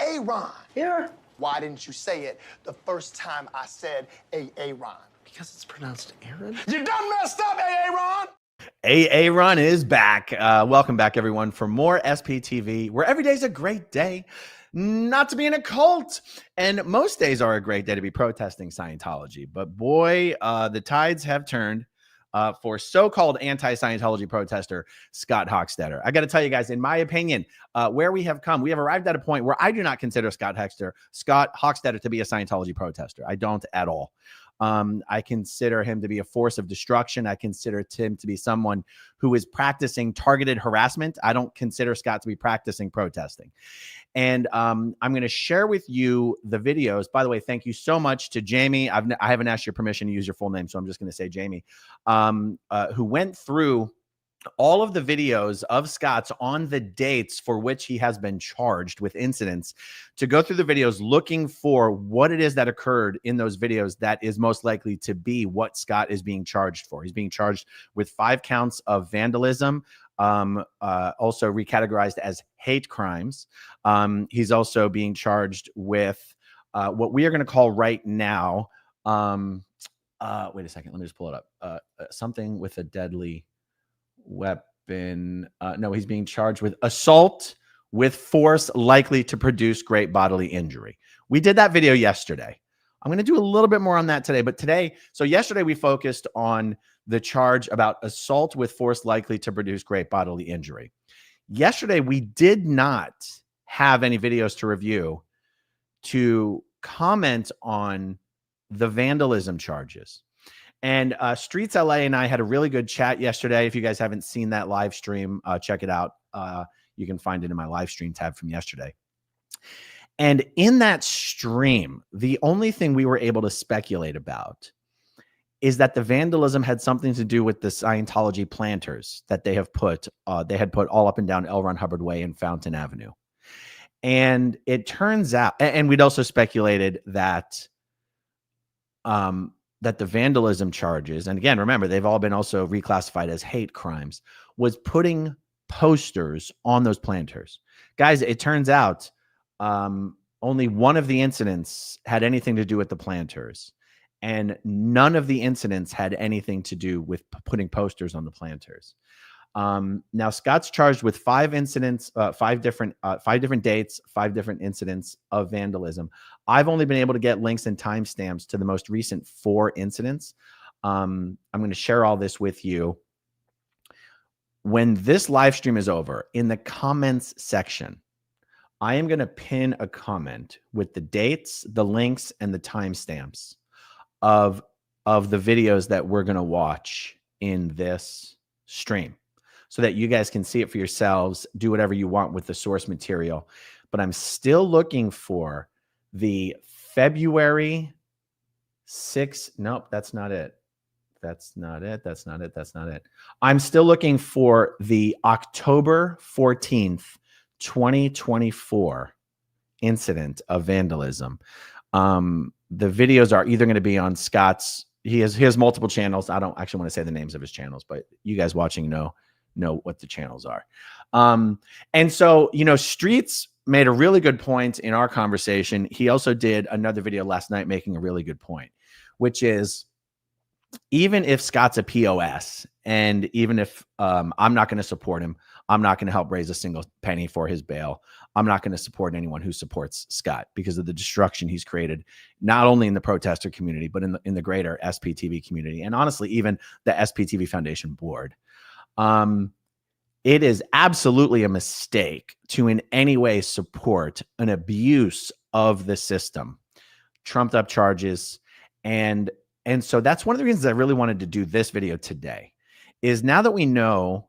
Aaron. Yeah. Why didn't you say it the first time I said Aaron? Because it's pronounced Aaron. You done messed up, Aaron. Aaron is back. Welcome back, everyone, for more SPTV, where every day's a great day not to be in a cult. And most days are a great day to be protesting Scientology. But boy, the tides have turned for so-called anti-Scientology protester Scott Hochstetter. I got to tell you guys, in my opinion, where we have come, we have arrived at a point where I do not consider Scott Hochstetter to be a Scientology protester. I don't at all. I consider him to be a force of destruction. I consider him to be someone who is practicing targeted harassment. I don't consider Scott to be practicing protesting. And I'm going to share with you the videos. By the way, thank you so much to Jamie. I haven't asked your permission to use your full name, so I'm just going to say Jamie, who went through all of the videos of Scott's on the dates for which he has been charged with incidents, to go through the videos looking for what it is that occurred in those videos that is most likely to be what Scott is being charged for. He's being charged with 5 counts of vandalism, also recategorized as hate crimes. He's also being charged with what we are going to call right now, wait a second, let me just pull it up, something with a deadly weapon. No, he's being charged with assault with force likely to produce great bodily injury. We did that video yesterday. I'm going to do a little bit more on that today, but yesterday we focused on the charge about assault with force likely to produce great bodily injury. Yesterday, we did not have any videos to review to comment on the vandalism charges. And Streets LA and I had a really good chat yesterday. If you guys haven't seen that live stream, check it out. You can find it in my live stream tab from yesterday. And in that stream, the only thing we were able to speculate about is that the vandalism had something to do with the Scientology planters that they had put all up and down L. Ron Hubbard Way and Fountain Avenue. And it turns out, and we'd also speculated that that the vandalism charges, and again, remember, they've all been also reclassified as hate crimes, was putting posters on those planters. Guys, it turns out only one of the incidents had anything to do with the planters, and none of the incidents had anything to do with putting posters on the planters. Now Scott's charged with 5 incidents, 5 different dates, 5 different incidents of vandalism. I've only been able to get links and timestamps to the most recent 4 incidents. I'm going to share all this with you. When this live stream is over, in the comments section, I am going to pin a comment with the dates, the links, and the timestamps of the videos that we're going to watch in this stream, so that you guys can see it for yourselves, do whatever you want with the source material. But I'm still looking for the February 6th. Nope, that's not it. That's not it. That's not it. That's not it. I'm still looking for the October 14th, 2024 incident of vandalism. The videos are either going to be on Scott's, he has multiple channels. I don't actually want to say the names of his channels, but you guys watching know what the channels are. And so, Streets made a really good point in our conversation. He also did another video last night making a really good point, which is, even if Scott's a POS, and even if I'm not going to support him, I'm not going to help raise a single penny for his bail, I'm not going to support anyone who supports Scott because of the destruction he's created, not only in the protester community, but in the greater SPTV community, and honestly, even the SPTV Foundation board. It is absolutely a mistake to in any way support an abuse of the system, trumped up charges. And so that's one of the reasons I really wanted to do this video today, is now that we know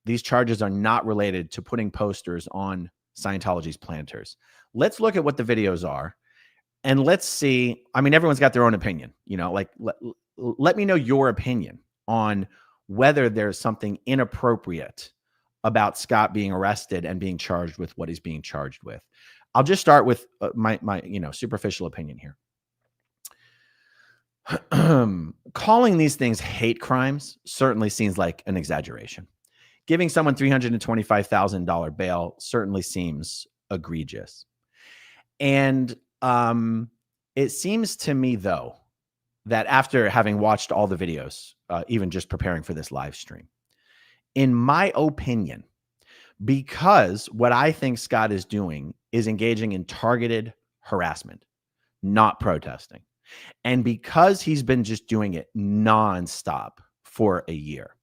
these charges are not related to putting posters on Scientology's planters, let's look at what the videos are, and let's see. I mean, everyone's got their own opinion, let me know your opinion on whether there's something inappropriate about Scott being arrested and being charged with what he's being charged with. I'll just start with my superficial opinion here. Calling these things hate crimes certainly seems like an exaggeration. Giving someone $325,000 bail certainly seems egregious. And it seems to me, though, that after having watched all the videos, even just preparing for this live stream, in my opinion, because what I think Scott is doing is engaging in targeted harassment, not protesting. And because he's been just doing it nonstop for a year,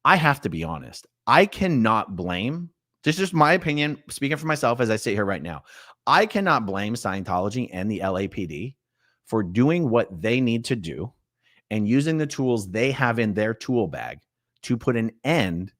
I have to be honest. I cannot blame, this is just my opinion, speaking for myself as I sit here right now. I cannot blame Scientology and the LAPD for doing what they need to do and using the tools they have in their tool bag to put an end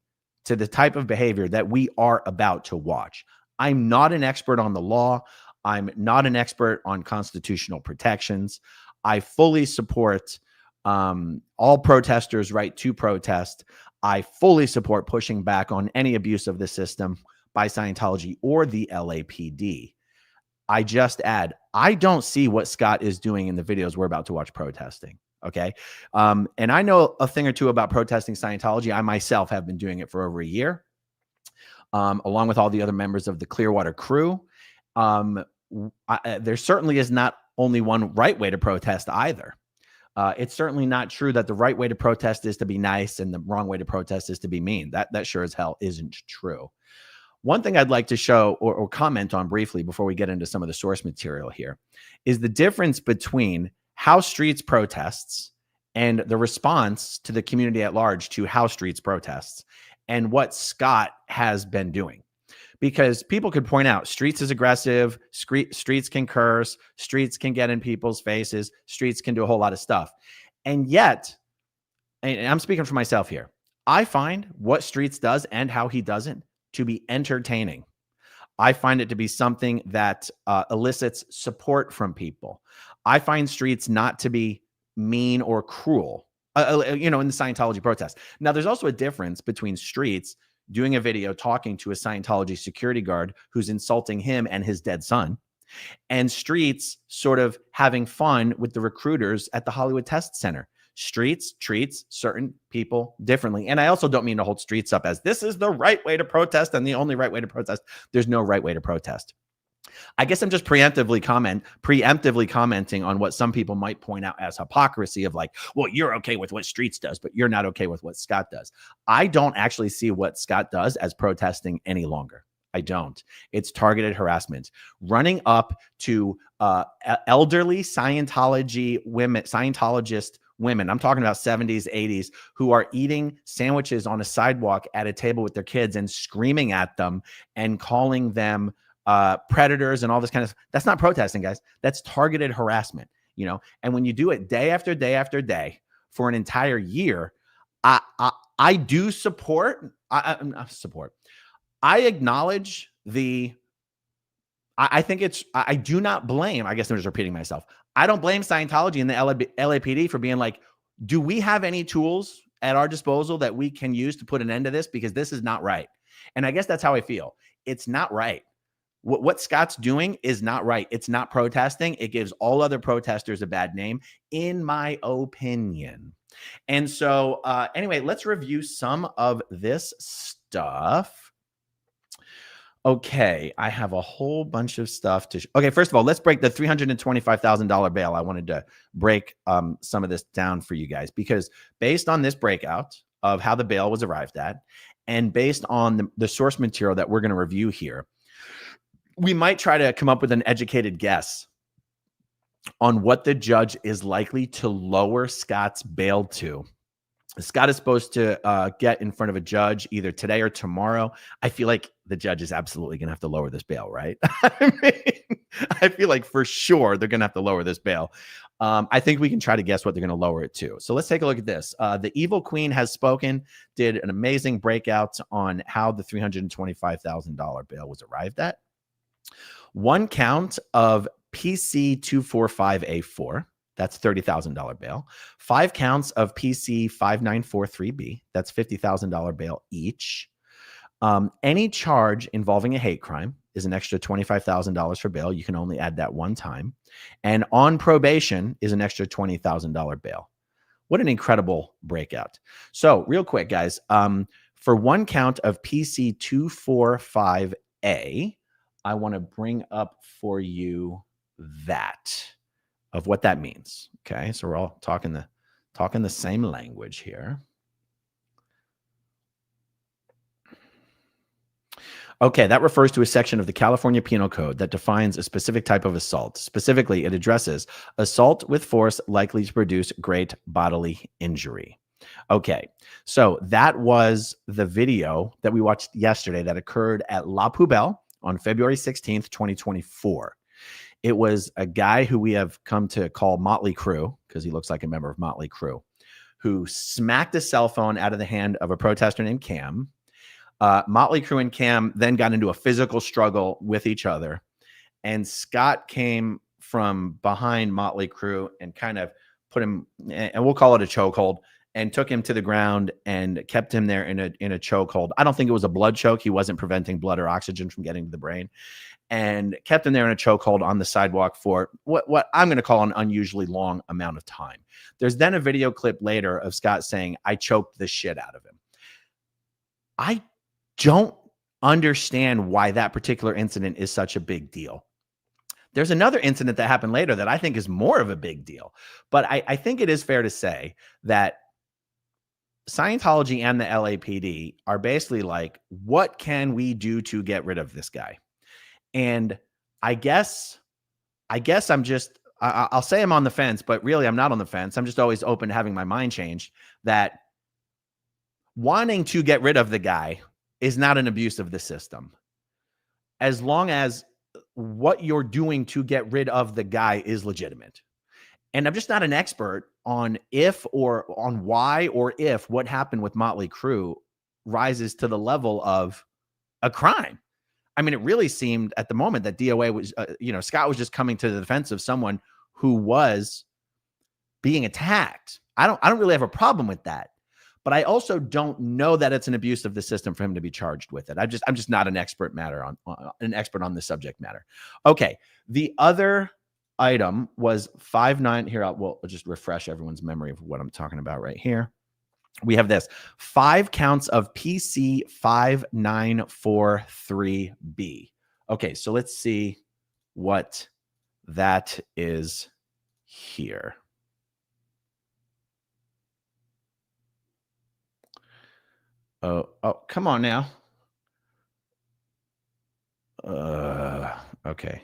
to the type of behavior that we are about to watch. I'm not an expert on the law. I'm not an expert on constitutional protections. I fully support all protesters' right to protest. I fully support pushing back on any abuse of the system by Scientology or the LAPD. I just add, I don't see what Scott is doing in the videos we're about to watch protesting. Okay. And I know a thing or two about protesting Scientology. I myself have been doing it for over a year, along with all the other members of the Clearwater crew. There certainly is not only one right way to protest either. It's certainly not true that the right way to protest is to be nice and the wrong way to protest is to be mean. That sure as hell isn't true. One thing I'd like to show or comment on briefly before we get into some of the source material here is the difference between House Streets protests and the response to the community at large to House Streets protests and what Scott has been doing. Because people could point out Streets is aggressive, Streets can curse, Streets can get in people's faces, Streets can do a whole lot of stuff. And yet, and I'm speaking for myself here, I find what Streets does and how he does it to be entertaining. I find it to be something that elicits support from people. I find Streets not to be mean or cruel, in the Scientology protest. Now, there's also a difference between Streets doing a video talking to a Scientology security guard who's insulting him and his dead son, and Streets sort of having fun with the recruiters at the Hollywood Test Center. Streets treats certain people differently. And I also don't mean to hold Streets up as this is the right way to protest and the only right way to protest. There's no right way to protest. I guess I'm just preemptively commenting on what some people might point out as hypocrisy of like, well, you're okay with what Streets does, but you're not okay with what Scott does. I don't actually see what Scott does as protesting any longer. I don't. It's targeted harassment. Running up to elderly Scientologist women, I'm talking about 70s, 80s, who are eating sandwiches on a sidewalk at a table with their kids and screaming at them and calling them predators and all this kind of stuff. That's not protesting, guys. That's targeted harassment, and when you do it day after day after day for an entire year, I do support. I acknowledge I think I do not blame, I guess I'm just repeating myself. I don't blame Scientology and the LAPD for being like, do we have any tools at our disposal that we can use to put an end to this? Because this is not right. And I guess that's how I feel. It's not right. What Scott's doing is not right. It's not protesting. It gives all other protesters a bad name, in my opinion. And so anyway, let's review some of this stuff. Okay, I have a whole bunch of stuff to okay, first of all, let's break the $325,000 bail. I wanted to break some of this down for you guys because based on this breakout of how the bail was arrived at and based on the source material that we're going to review here, we might try to come up with an educated guess on what the judge is likely to lower Scott's bail to. Scott is supposed to get in front of a judge either today or tomorrow. I feel like the judge is absolutely going to have to lower this bail, right? I feel like for sure they're going to have to lower this bail. I think we can try to guess what they're going to lower it to. So let's take a look at this. The Evil Queen has spoken, did an amazing breakout on how the $325,000 bail was arrived at. One count of PC 245A4. That's $30,000 bail. 5 counts of PC 5943B. That's $50,000 bail each. Any charge involving a hate crime is an extra $25,000 for bail. You can only add that one time. And on probation is an extra $20,000 bail. What an incredible breakout. So real quick, guys, for one count of PC 245A, I want to bring up for you that of what that means. Okay, so we're all talking the same language here. Okay, that refers to a section of the California Penal Code that defines a specific type of assault. Specifically, it addresses assault with force likely to produce great bodily injury. Okay, so that was the video that we watched yesterday that occurred at La Poubelle on February 16th, 2024. It was a guy who we have come to call Motley Crue, because he looks like a member of Motley Crue, who smacked a cell phone out of the hand of a protester named Cam. Motley Crue and Cam then got into a physical struggle with each other. And Scott came from behind Motley Crue and kind of put him, and we'll call it a chokehold, and took him to the ground and kept him there in a chokehold. I don't think it was a blood choke. He wasn't preventing blood or oxygen from getting to the brain. And kept him there in a chokehold on the sidewalk for what I'm going to call an unusually long amount of time. There's then a video clip later of Scott saying, "I choked the shit out of him." I don't understand why that particular incident is such a big deal. There's another incident that happened later that I think is more of a big deal. But I think it is fair to say that Scientology and the LAPD are basically like, what can we do to get rid of this guy? And I guess I'm just, I'll say I'm on the fence, but really I'm not on the fence. I'm just always open to having my mind changed, that wanting to get rid of the guy is not an abuse of the system. As long as what you're doing to get rid of the guy is legitimate. And I'm just not an expert on if or on why or if what happened with Motley Crue rises to the level of a crime. I mean, it really seemed at the moment that DOA was, Scott was just coming to the defense of someone who was being attacked. I don't really have a problem with that, but I also don't know that it's an abuse of the system for him to be charged with it. I'm just not an expert on the subject matter. Okay, the other item was 5-9. Here, I'll just refresh everyone's memory of what I'm talking about right here. We have this 5 counts of PC 5943B. Okay, so let's see what that is here. Oh, come on now. Okay.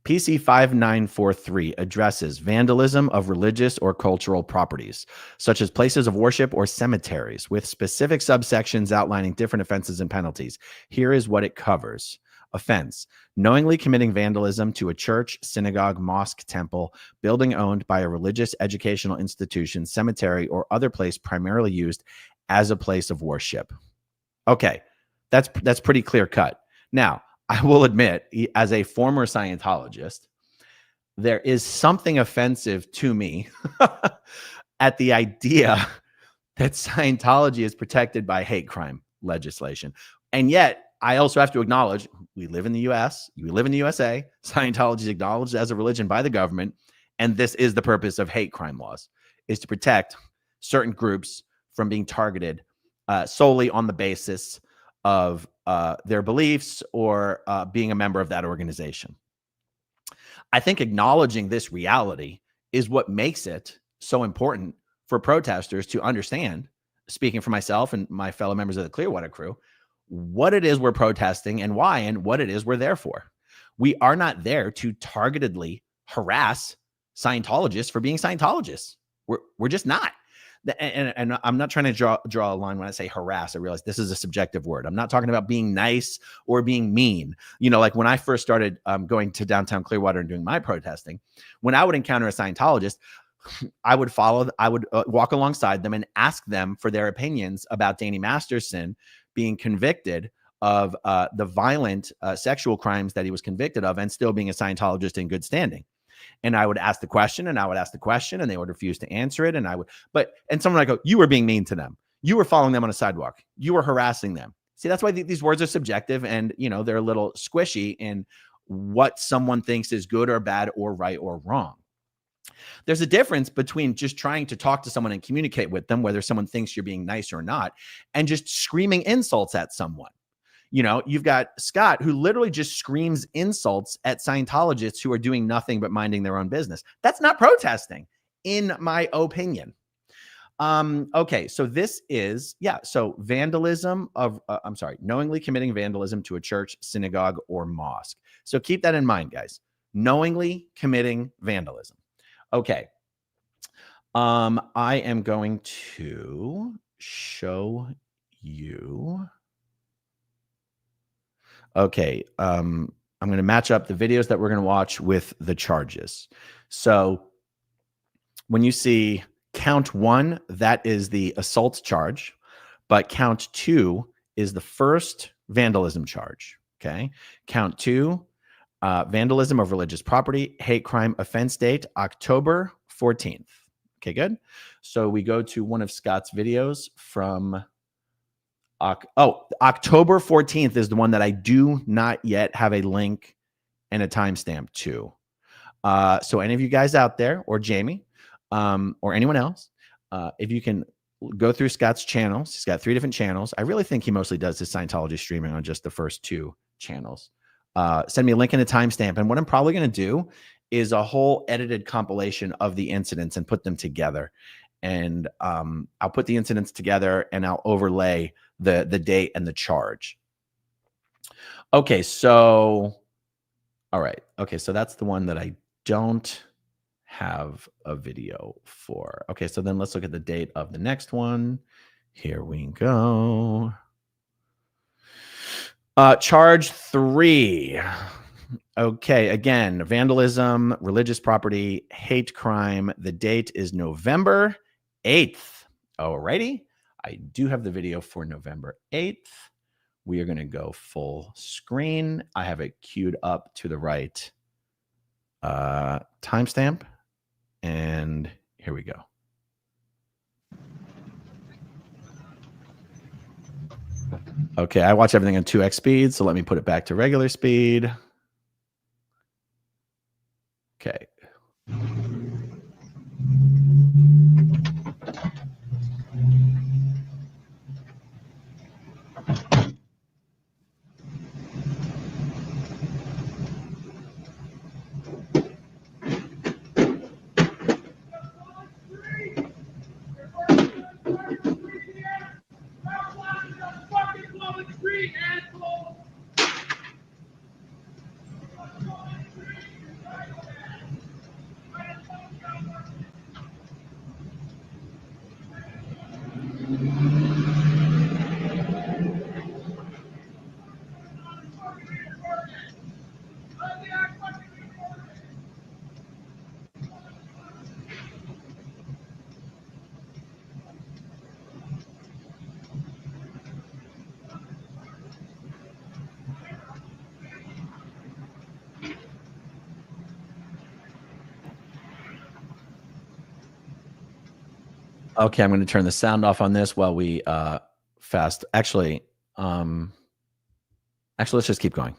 PC 5943 addresses vandalism of religious or cultural properties, such as places of worship or cemeteries, with specific subsections outlining different offenses and penalties. Here is what it covers. Offense: knowingly committing vandalism to a church, synagogue, mosque, temple, building owned by a religious educational institution, cemetery, or other place primarily used as a place of worship. Okay, that's pretty clear cut. Now, I will admit, as a former Scientologist, there is something offensive to me at the idea that Scientology is protected by hate crime legislation. And yet, I also have to acknowledge, we live in the US, we live in the USA, Scientology is acknowledged as a religion by the government, and this is the purpose of hate crime laws, is to protect certain groups from being targeted solely on the basis of their beliefs or being a member of that organization. I think acknowledging this reality is what makes it so important for protesters to understand, speaking for myself and my fellow members of the Clearwater crew, what it is we're protesting and why, and what it is we're there for. We are not there to targetedly harass Scientologists for being Scientologists. We're just not. And I'm not trying to draw a line when I say harass. I realize this is a subjective word. I'm not talking about being nice or being mean. You know, like when I first started going to downtown Clearwater and doing my protesting, when I would encounter a Scientologist, I would walk alongside them and ask them for their opinions about Danny Masterson being convicted of the violent sexual crimes that he was convicted of and still being a Scientologist in good standing. And I would ask the question and I would ask the question and they would refuse to answer it. And someone would go, you were being mean to them. You were following them on a sidewalk. You were harassing them. See, that's why these words are subjective and, you know, they're a little squishy in what someone thinks is good or bad or right or wrong. There's a difference between just trying to talk to someone and communicate with them, whether someone thinks you're being nice or not, and just screaming insults at someone. You know, you've got Scott, who literally just screams insults at Scientologists who are doing nothing but minding their own business. That's not protesting, in my opinion. Okay, so this is, so vandalism of, knowingly committing vandalism to a church, synagogue, or mosque. So keep that in mind, guys. Knowingly committing vandalism. Okay. I am going to show you. Okay. I'm going to match up the videos that we're going to watch with the charges. So when you see count 1, that is the assault charge, but count 2 is the first vandalism charge. Okay. Count 2, vandalism of religious property, hate crime, offense date, October 14th. Okay, good. So we go to one of Scott's videos from October 14th is the one that I do not yet have a link and a timestamp to. So any of you guys out there, or Jamie, or anyone else, if you can go through Scott's channels, he's got 3 different channels. I really think he mostly does his Scientology streaming on just the first 2 channels. Send me a link and a timestamp. And what I'm probably going to do is a whole edited compilation of the incidents and put them together. And I'll put the incidents together and I'll overlay the date and the charge. Okay, so, all right. Okay, so that's the one that I don't have a video for. Okay, so then let's look at the date of the next one. Here we go. Charge 3. Okay, again, vandalism, religious property, hate crime. The date is November 8th. Alrighty, I do have the video for November 8th. We are going to go full screen. I have it queued up to the right timestamp. And here we go. Okay, I watch everything on 2x speed, so let me put it back to regular speed. Okay. Okay, I'm going to turn the sound off on this while we fast. Actually, let's just keep going.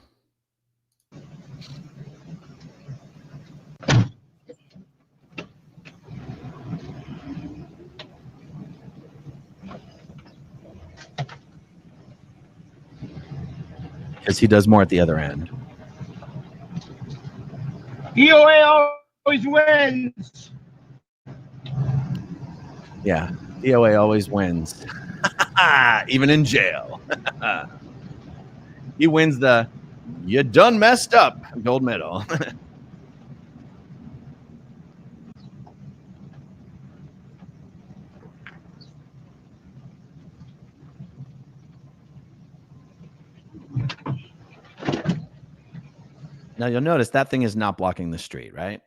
Because he does more at the other end. DOA always wins. Yeah, DOA always wins. Even in jail. He wins the "you done messed up" gold medal. Now you'll notice that thing is not blocking the street, right?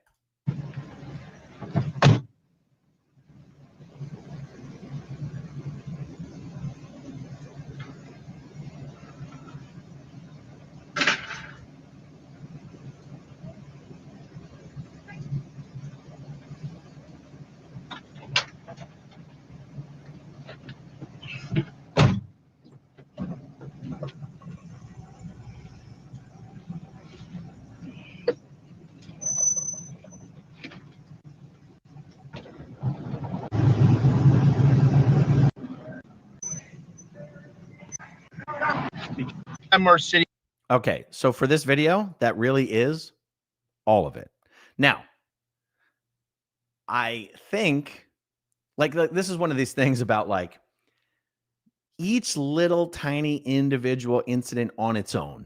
Our city. Okay, so for this video, that really is all of it. Now, I think like this is one of these things about like each little tiny individual incident on its own.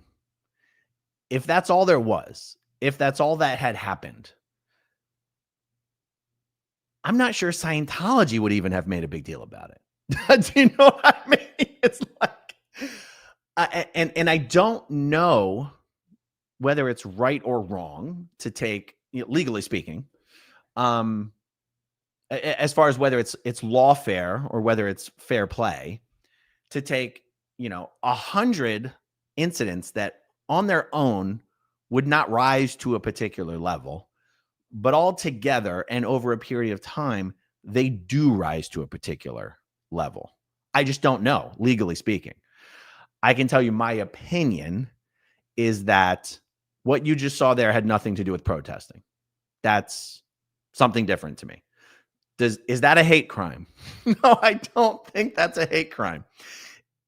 If that's all there was, if that's all that had happened, I'm not sure Scientology would even have made a big deal about it. Do you know what I mean? It's like, and I don't know whether it's right or wrong to take, legally speaking, as far as whether it's lawfare or whether it's fair play, to take 100 incidents that on their own would not rise to a particular level, but all together and over a period of time, they do rise to a particular level. I just don't know, legally speaking. I can tell you my opinion is that what you just saw there had nothing to do with protesting. That's something different to me. Is that a hate crime? No, I don't think that's a hate crime.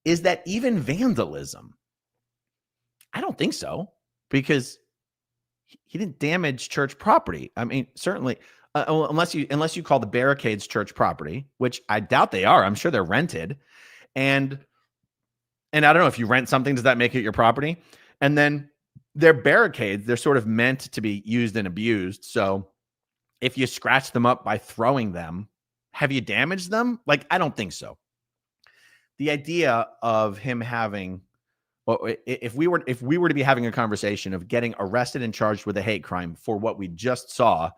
Is that even vandalism? I don't think so, because he didn't damage church property. I mean, certainly, unless you call the barricades church property, which I doubt they are. I'm sure they're rented, and I don't know, if you rent something, does that make it your property? And then they're barricades. They're sort of meant to be used and abused. So if you scratch them up by throwing them, have you damaged them? Like, I don't think so. The idea of him having, well, if we were to be having a conversation of getting arrested and charged with a hate crime for what we just saw,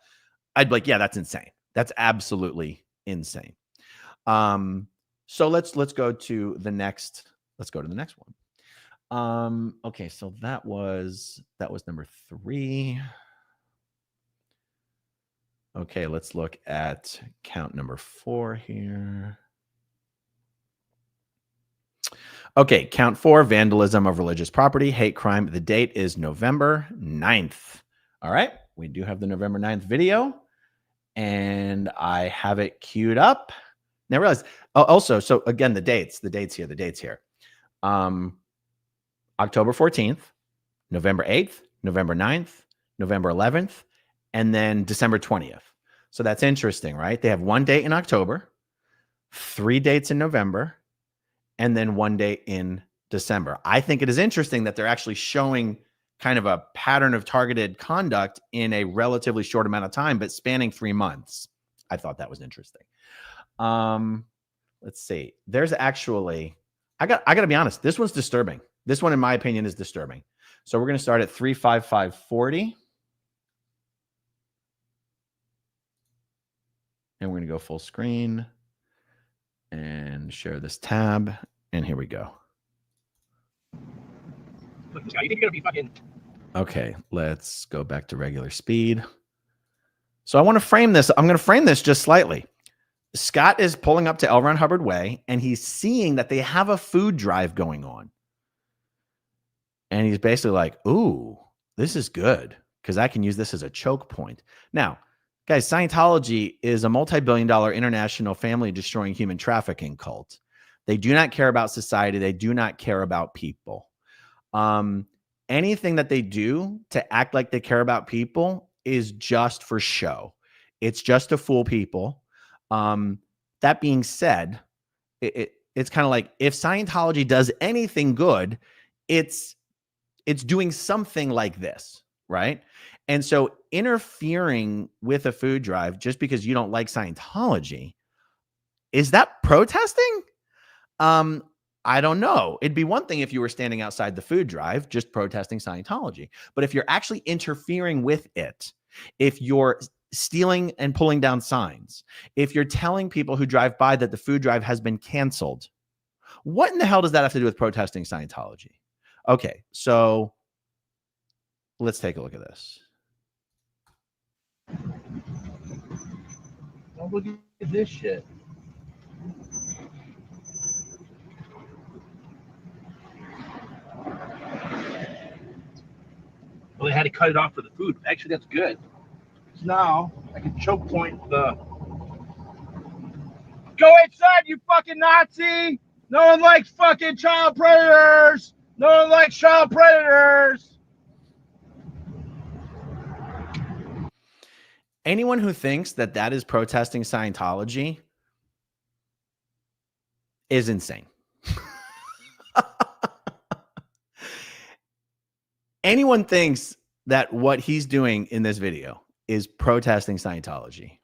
I'd be like, yeah, that's insane. That's absolutely insane. So let's go to the next. Let's go to the next one. Okay, so that was number 3. Okay, let's look at count number 4 here. Okay, count 4, vandalism of religious property, hate crime. The date is November 9th. All right, we do have the November 9th video, and I have it queued up. Now I realize, also, so again, the dates here. October 14th, November 8th, November 9th, November 11th, and then December 20th. So that's interesting, right? They have one date in October, 3 dates in November, and then 1 day in December. I think it is interesting that they're actually showing kind of a pattern of targeted conduct in a relatively short amount of time, but spanning 3 months. I thought that was interesting. Let's see. There's actually, I got to be honest, this one's disturbing. This one, in my opinion, is disturbing. So we're going to start at 35540. And we're going to go full screen and share this tab. And here we go. Look, this guy, you think you're going to be fucking... Okay, let's go back to regular speed. So I want to frame this. I'm going to frame this just slightly. Scott is pulling up to L. Ron Hubbard Way, and he's seeing that they have a food drive going on. And he's basically like, ooh, this is good, because I can use this as a choke point. Now, guys, Scientology is a multi-billion-dollar international family-destroying human trafficking cult. They do not care about society. They do not care about people. Anything that they do to act like they care about people is just for show. It's just to fool people. That being said, it's kind of like, if Scientology does anything good, it's doing something like this, right? And so interfering with a food drive just because you don't like Scientology, is that protesting? I don't know. It'd be one thing if you were standing outside the food drive just protesting Scientology. But if you're actually interfering with it, if you're stealing and pulling down signs, if you're telling people who drive by that the food drive has been canceled, what in the hell does that have to do with protesting Scientology? Okay, so let's take a look at this. Oh, look at this shit. Well, they had to cut it off for the food. Actually, that's good. So now I can choke point the... Go inside, you fucking Nazi! No one likes fucking child predators! No one likes child predators. Anyone who thinks that that is protesting Scientology is insane. Anyone thinks that what he's doing in this video is protesting Scientology,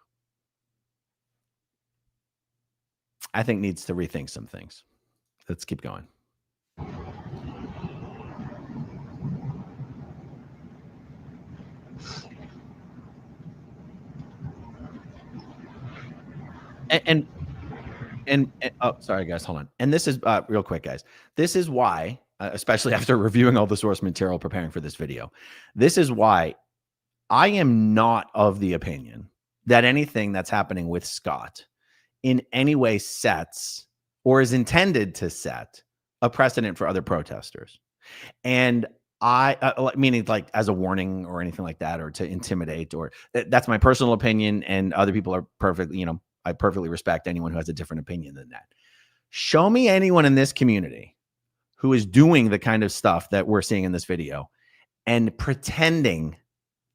I think needs to rethink some things. Let's keep going. And oh, sorry guys, hold on. And this is real quick, guys. This is why, especially after reviewing all the source material, preparing for this video, this is why I am not of the opinion that anything that's happening with Scott in any way sets or is intended to set a precedent for other protesters. And meaning like as a warning or anything like that, or to intimidate, or that's my personal opinion. And other people are perfectly, you know, I perfectly respect anyone who has a different opinion than that. Show me anyone in this community who is doing the kind of stuff that we're seeing in this video and pretending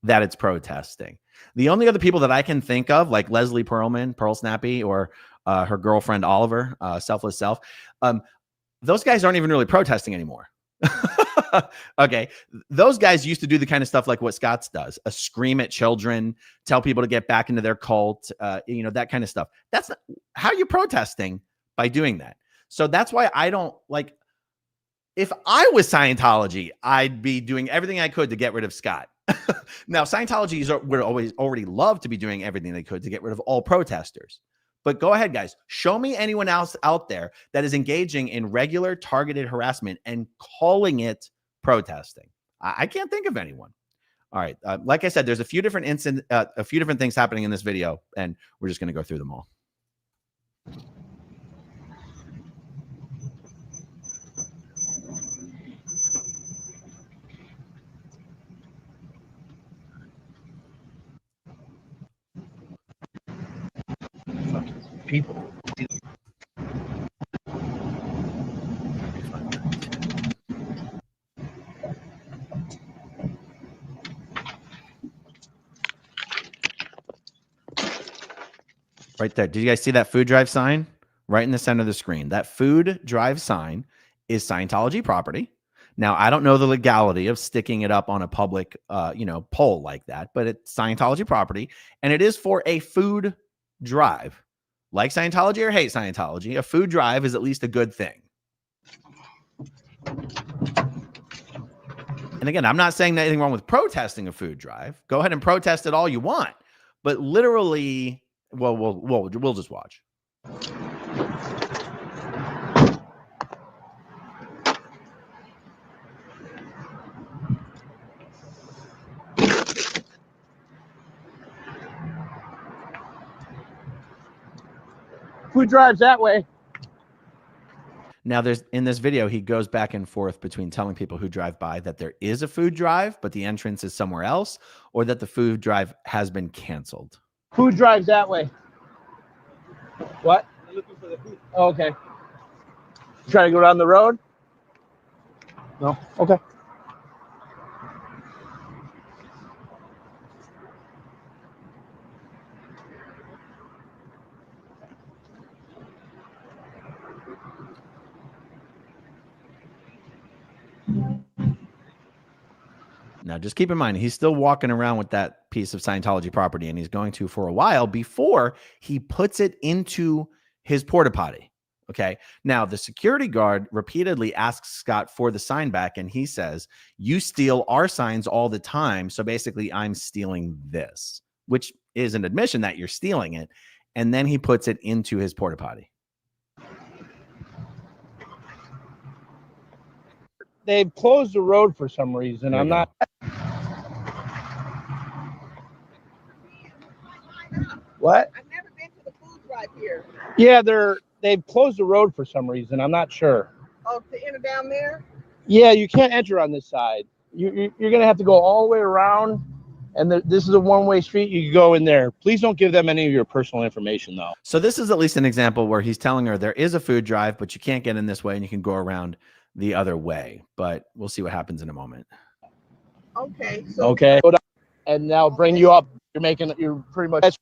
that it's protesting. The only other people that I can think of, like Leslie Pearlman, Pearl Snappy, or her girlfriend Oliver, Selfless Self, those guys aren't even really protesting anymore. Okay, those guys used to do the kind of stuff like what Scott's does: scream at children, tell people to get back into their cult, you know, that kind of stuff. That's not, how are you protesting by doing that? So that's why I don't like. If I was Scientology, I'd be doing everything I could to get rid of Scott. Now, Scientology would always already love to be doing everything they could to get rid of all protesters. But go ahead, guys. Show me anyone else out there that is engaging in regular targeted harassment and calling it protesting. I can't think of anyone. All right. Like I said, there's a few different things happening in this video, and we're just going to go through them all. People. Right there. Did you guys see that food drive sign right in the center of the screen? That food drive sign is Scientology property. Now, I don't know the legality of sticking it up on a public, pole like that, but it's Scientology property, and it is for a food drive. Like Scientology or hate Scientology, a food drive is at least a good thing. And again, I'm not saying anything wrong with protesting a food drive. Go ahead and protest it all you want, but literally, well, we'll just watch. Food drives that way. Now, in this video, he goes back and forth between telling people who drive by that there is a food drive, but the entrance is somewhere else, or that the food drive has been canceled. Food drives that way. What? I'm looking for the food. Oh, okay. Trying to go down the road? No. Okay. Now, just keep in mind, he's still walking around with that piece of Scientology property, and he's going to for a while before he puts it into his porta potty. Okay. Now, the security guard repeatedly asks Scott for the sign back, and he says, "You steal our signs all the time. So basically, I'm stealing this," which is an admission that you're stealing it. And then he puts it into his porta potty. They've closed the road for some reason. I'm not. What? I've never been to the food drive here. Yeah, they've closed the road for some reason. I'm not sure. Oh, to enter down there? Yeah, you can't enter on this side. You're going to have to go all the way around, and this is a one-way street. You can go in there. Please don't give them any of your personal information, though. So this is at least an example where he's telling her there is a food drive, but you can't get in this way, and you can go around the other way, but we'll see what happens in a moment. Okay. So Okay. And now bring you up. You're pretty much.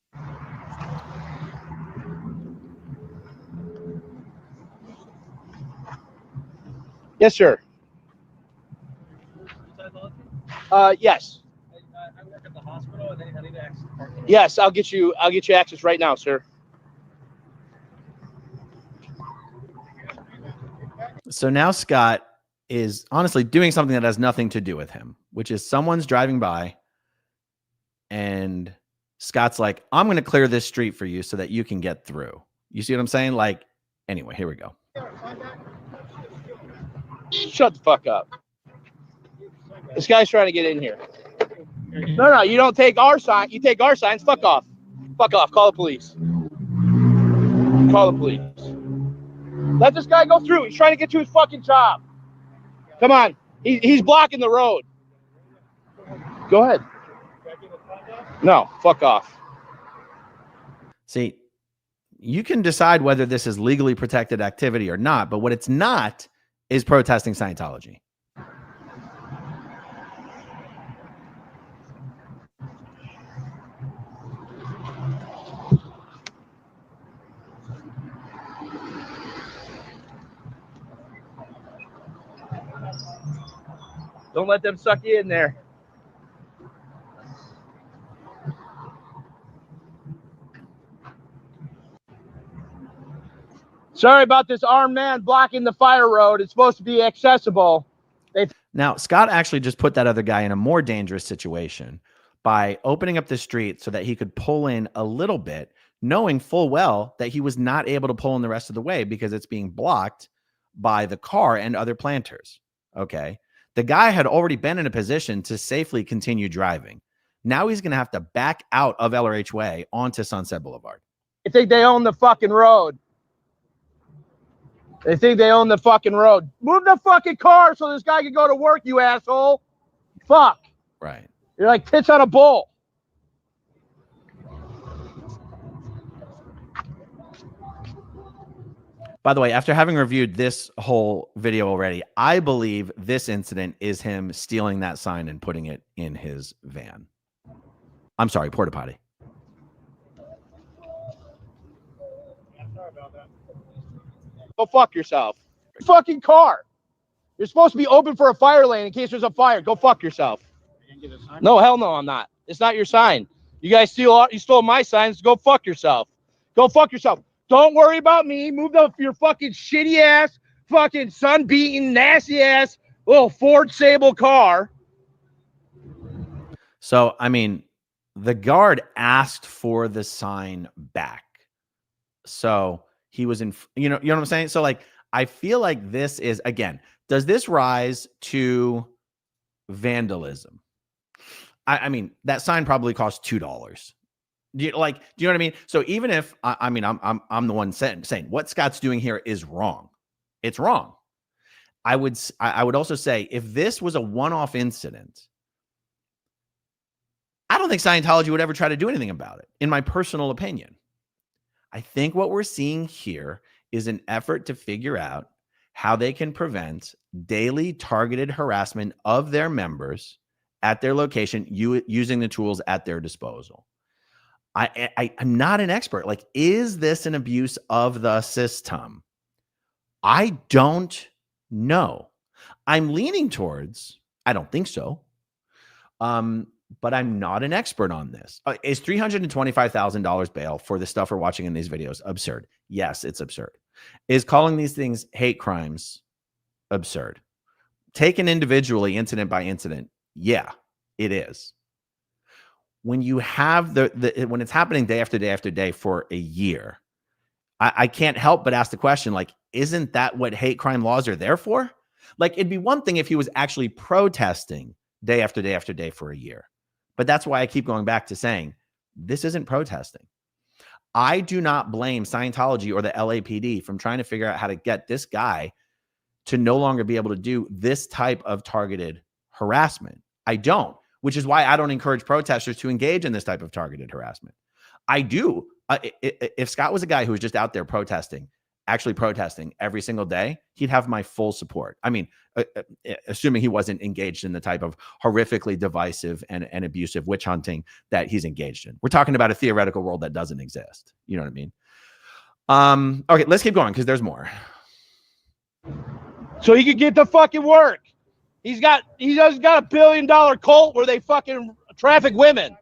Yes, sir. Yes. I work at the hospital and I need to access the parking lot. Yes, I'll get you access right now, sir. So now Scott is honestly doing something that has nothing to do with him, which is someone's driving by and Scott's like, I'm going to clear this street for you so that you can get through. You see what I'm saying? Like, anyway, here we go. Shut the fuck up. This guy's trying to get in here. No, you don't take our sign. You take our signs. Fuck off. Fuck off. Call the police. Call the police. Let this guy go through. He's trying to get to his fucking job. Come on. He's blocking the road. Go ahead. No, fuck off. See, you can decide whether this is legally protected activity or not, but what it's not is protesting Scientology. Don't let them suck you in there. Sorry about this armed man blocking the fire road. It's supposed to be accessible. Now, Scott actually just put that other guy in a more dangerous situation by opening up the street so that he could pull in a little bit, knowing full well that he was not able to pull in the rest of the way because it's being blocked by the car and other planters. Okay. The guy had already been in a position to safely continue driving. Now he's going to have to back out of LRH Way onto Sunset Boulevard. They think they own the fucking road. They think they own the fucking road. Move the fucking car so this guy can go to work, you asshole. Fuck. Right. You're like tits on a bull. By the way, after having reviewed this whole video already, I believe this incident is him stealing that sign and putting it in his van. I'm sorry, porta potty. Go fuck yourself. Fucking car. You're supposed to be open for a fire lane in case there's a fire. Go fuck yourself. No, hell no, I'm not. It's not your sign. You guys stole my signs. Go fuck yourself. Go fuck yourself. Don't worry about me. Move your fucking shitty ass, fucking sun-beaten, nasty ass little Ford Sable car. So, I mean, the guard asked for the sign back. So he was in, you know what I'm saying? So like, I feel like this is, again, does this rise to vandalism? I mean, that sign probably cost $2. Do you know what I mean? So even if I'm the one saying what Scott's doing here is wrong. It's wrong. I would also say if this was a one-off incident, I don't think Scientology would ever try to do anything about it, in my personal opinion. I think what we're seeing here is an effort to figure out how they can prevent daily targeted harassment of their members at their location using the tools at their disposal. I'm not an expert. Like, is this an abuse of the system? I don't know. I'm leaning towards, I don't think so. But I'm not an expert on this. Is $325,000 bail for the stuff we're watching in these videos absurd? Yes, it's absurd. Is calling these things hate crimes absurd? Taken individually, incident by incident, yeah, it is. When you have when it's happening day after day after day for a year, I can't help but ask the question, like, isn't that what hate crime laws are there for? Like, it'd be one thing if he was actually protesting day after day after day for a year. But that's why I keep going back to saying this isn't protesting. I do not blame Scientology or the LAPD from trying to figure out how to get this guy to no longer be able to do this type of targeted harassment. I don't, which is why I don't encourage protesters to engage in this type of targeted harassment. I do. If Scott was a guy who was just out there protesting actually protesting every single day, he'd have my full support. I mean, assuming he wasn't engaged in the type of horrifically divisive and abusive witch hunting that he's engaged in. We're talking about a theoretical world that doesn't exist. You know what I mean? Okay, let's keep going because there's more. So he could get to fucking work. He got a $1 billion cult where they fucking traffic women.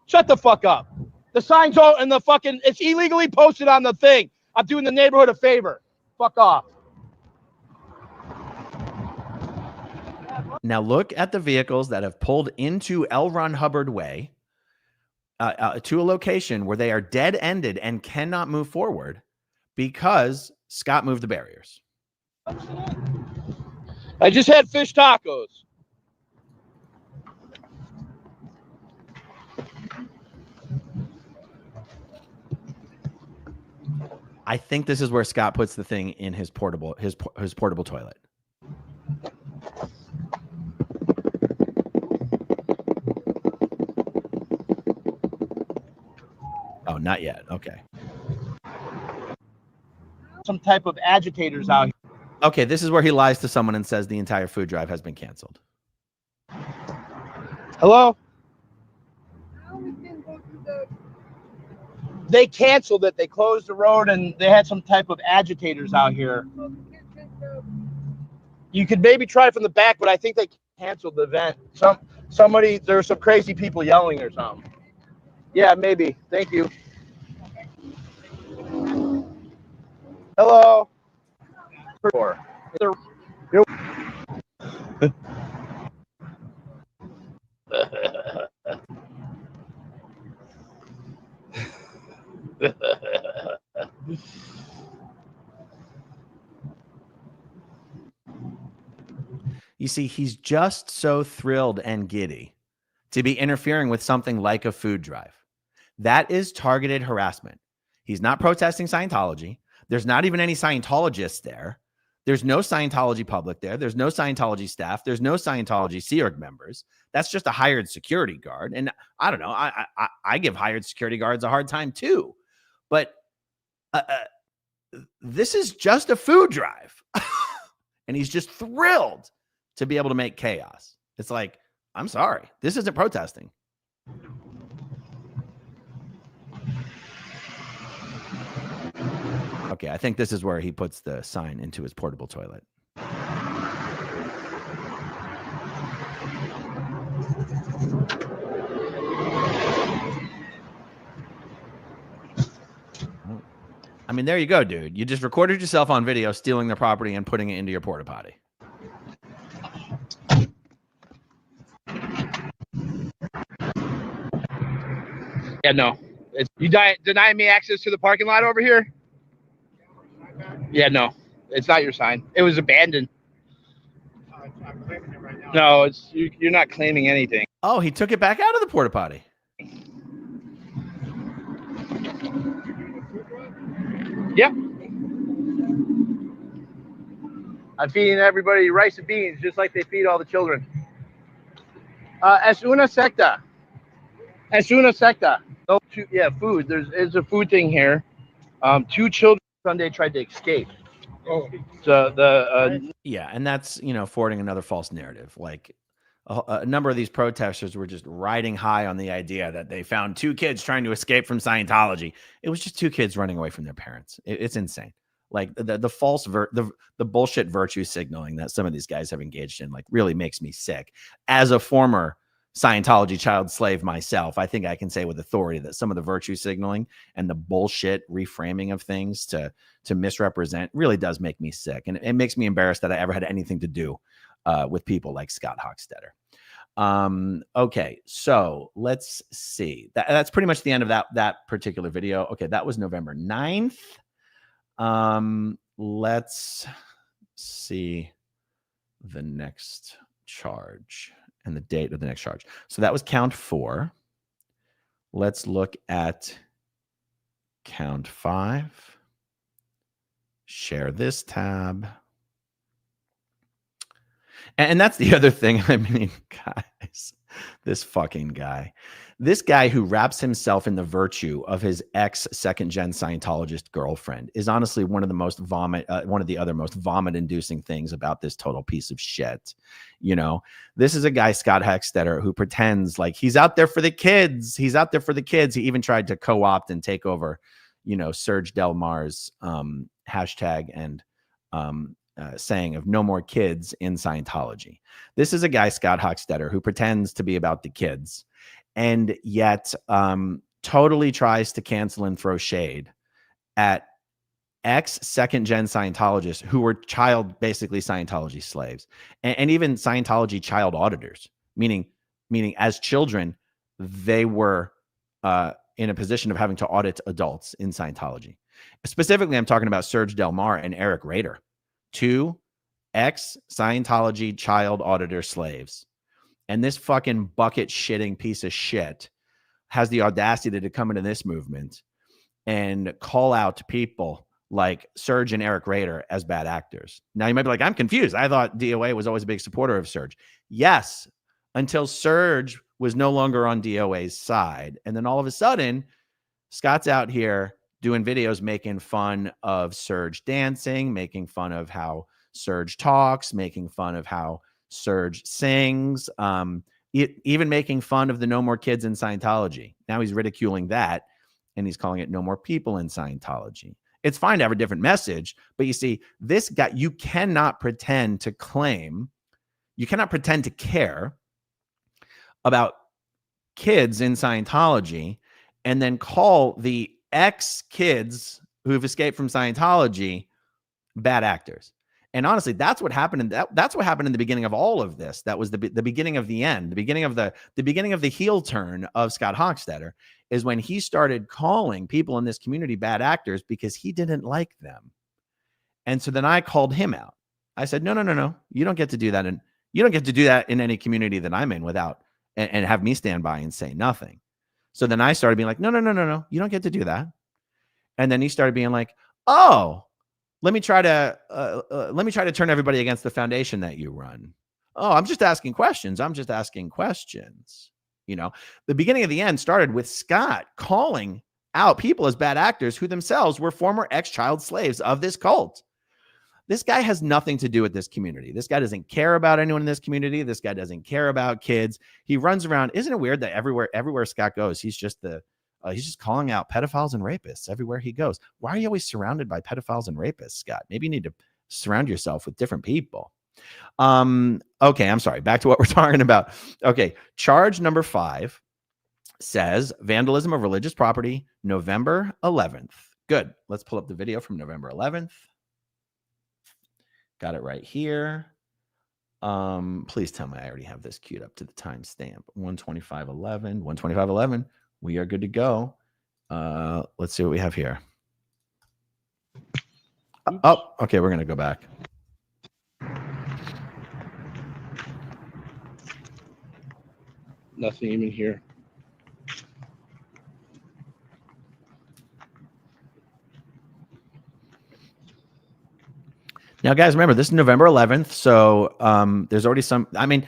Shut the fuck up. The signs are and the fucking it's illegally posted on the thing. I'm doing the neighborhood a favor. Fuck off. Now look at the vehicles that have pulled into L. Ron Hubbard Way to a location where they are dead-ended and cannot move forward because Scott moved the barriers. I just had fish tacos. I think this is where Scott puts the thing in his portable toilet. Oh, not yet. Okay. Some type of agitators out here. Okay, this is where he lies to someone and says the entire food drive has been canceled. Hello? They canceled it. They closed the road and they had some type of agitators out here. You could maybe try from the back, but I think they canceled the event. There's some crazy people yelling or something. Yeah, maybe. Thank you. Hello. You see, he's just so thrilled and giddy to be interfering with something like a food drive. That is targeted harassment. He's not protesting Scientology. There's not even any Scientologists there. There's no Scientology public there. There's no Scientology staff. There's no Scientology Sea Org members. That's just a hired security guard. And I don't know. I give hired security guards a hard time too. But this is just a food drive. And he's just thrilled to be able to make chaos. It's like, I'm sorry. This isn't protesting. Okay, I think this is where he puts the sign into his portable toilet. I mean, there you go, dude. You just recorded yourself on video stealing their property and putting it into your porta potty. Yeah, no. You denying me access to the parking lot over here? Yeah, no. It's not your sign. It was abandoned. I'm claiming it right now. No, you're not claiming anything. Oh, he took it back out of the porta potty. Yep. I'm feeding everybody rice and beans just like they feed all the children. Es una secta. Es una secta. Oh, yeah, food. There's a food thing here. 2 children Sunday tried to escape. Oh. So yeah, and that's, forwarding another false narrative. Like a number of these protesters were just riding high on the idea that they found 2 kids trying to escape from Scientology. It was just 2 kids running away from their parents. It's insane. Like the false the bullshit virtue signaling that some of these guys have engaged in, like, really makes me sick. As a former Scientology child slave myself, I think I can say with authority that some of the virtue signaling and the bullshit reframing of things to misrepresent really does make me sick. And it makes me embarrassed that I ever had anything to do with people like Scott Hochstetter. Okay, so let's see. That's pretty much the end of that particular video. Okay, that was November 9th. Let's see the next charge and the date of the next charge. So that was count 4. Let's look at count 5. Share this tab. And that's the other thing. I mean, guys, This fucking guy. This guy who wraps himself in the virtue of his ex second-gen Scientologist girlfriend is honestly one of the most one of the other most vomit-inducing things about this total piece of shit. You know, this is a guy, Scott Hochstetter, who pretends like he's out there for the kids. He's out there for the kids. He even tried to co-opt and take over, you know, Serge Delmar's hashtag and saying of no more kids in Scientology. This is a guy, Scott Hochstetter, who pretends to be about the kids and yet totally tries to cancel and throw shade at ex second-gen Scientologists who were basically Scientology slaves and even Scientology child auditors, meaning as children, they were in a position of having to audit adults in Scientology. Specifically, I'm talking about Serge Delmar and Eric Rader, two ex-Scientology child auditor slaves. And this fucking bucket shitting piece of shit has the audacity to come into this movement and call out people like Serge and Eric Rader as bad actors. Now you might be like, I'm confused. I thought DOA was always a big supporter of Serge. Yes, until Serge was no longer on DOA's side. And then all of a sudden, Scott's out here doing videos making fun of Serge dancing, making fun of how Serge talks, making fun of how Serge sings, even making fun of the no more kids in Scientology. Now he's ridiculing that and he's calling it no more people in Scientology. It's fine to have a different message, but you see, this guy, you cannot pretend to care about kids in Scientology and then call the ex-kids who've escaped from Scientology bad actors. And honestly, that's what happened. That's what happened in the beginning of all of this. That was the beginning of the end, the beginning of the heel turn of Scott Hochstetter is when he started calling people in this community bad actors because he didn't like them. And so then I called him out. I said, no. You don't get to do that. And you don't get to do that in any community that I'm in without and have me stand by and say nothing. So then I started being like, no. You don't get to do that. And then he started being like, oh, let me try to turn everybody against the foundation that you run. Oh, I'm just asking questions. You know, the beginning of the end started with Scott calling out people as bad actors who themselves were former ex-child slaves of this cult. This guy has nothing to do with this community. This guy doesn't care about anyone in this community. This guy doesn't care about kids. He runs around. Isn't it weird that everywhere Scott goes, he's just calling out pedophiles and rapists everywhere he goes. Why are you always surrounded by pedophiles and rapists, Scott? Maybe you need to surround yourself with different people. Okay, I'm sorry. Back to what we're talking about. Okay, charge number 5 says vandalism of religious property, November 11th. Good. Let's pull up the video from November 11th. Got it right here. Please tell me I already have this queued up to the timestamp. 125:11. We are good to go. Let's see what we have here. Oh, okay. We're going to go back. Nothing even here. Now, guys, remember, this is November 11th. So there's already some, I mean,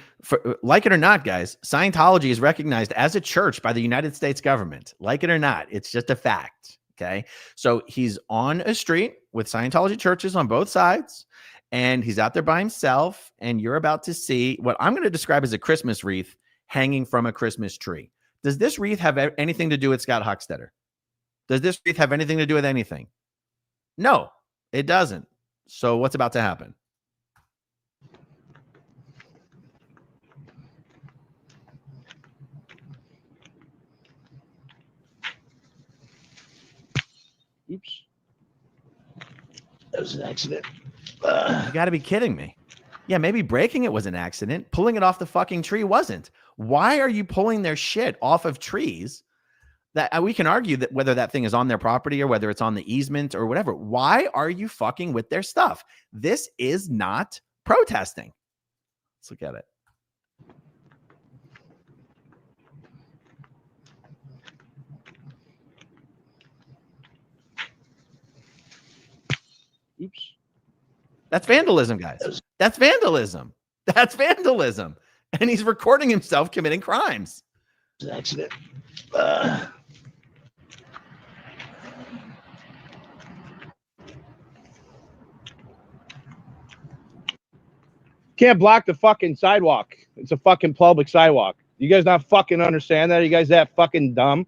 like it or not, guys, Scientology is recognized as a church by the United States government. Like it or not, it's just a fact. Okay. So he's on a street with Scientology churches on both sides, and he's out there by himself. And you're about to see what I'm going to describe as a Christmas wreath hanging from a Christmas tree. Does this wreath have anything to do with Scott Hochstetter? Does this wreath have anything to do with anything? No, it doesn't. So what's about to happen? Oops. That was an accident. You got to be kidding me. Yeah, maybe breaking it was an accident. Pulling it off the fucking tree wasn't. Why are you pulling their shit off of trees? That we can argue that whether that thing is on their property or whether it's on the easement or whatever. Why are you fucking with their stuff? This is not protesting. Let's look at it. Oops. That's vandalism, guys. That's vandalism. That's vandalism. and he's recording himself committing crimes. It's an accident. Can't block the fucking sidewalk. It's a fucking public sidewalk. You guys not fucking understand that? Are you guys that fucking dumb?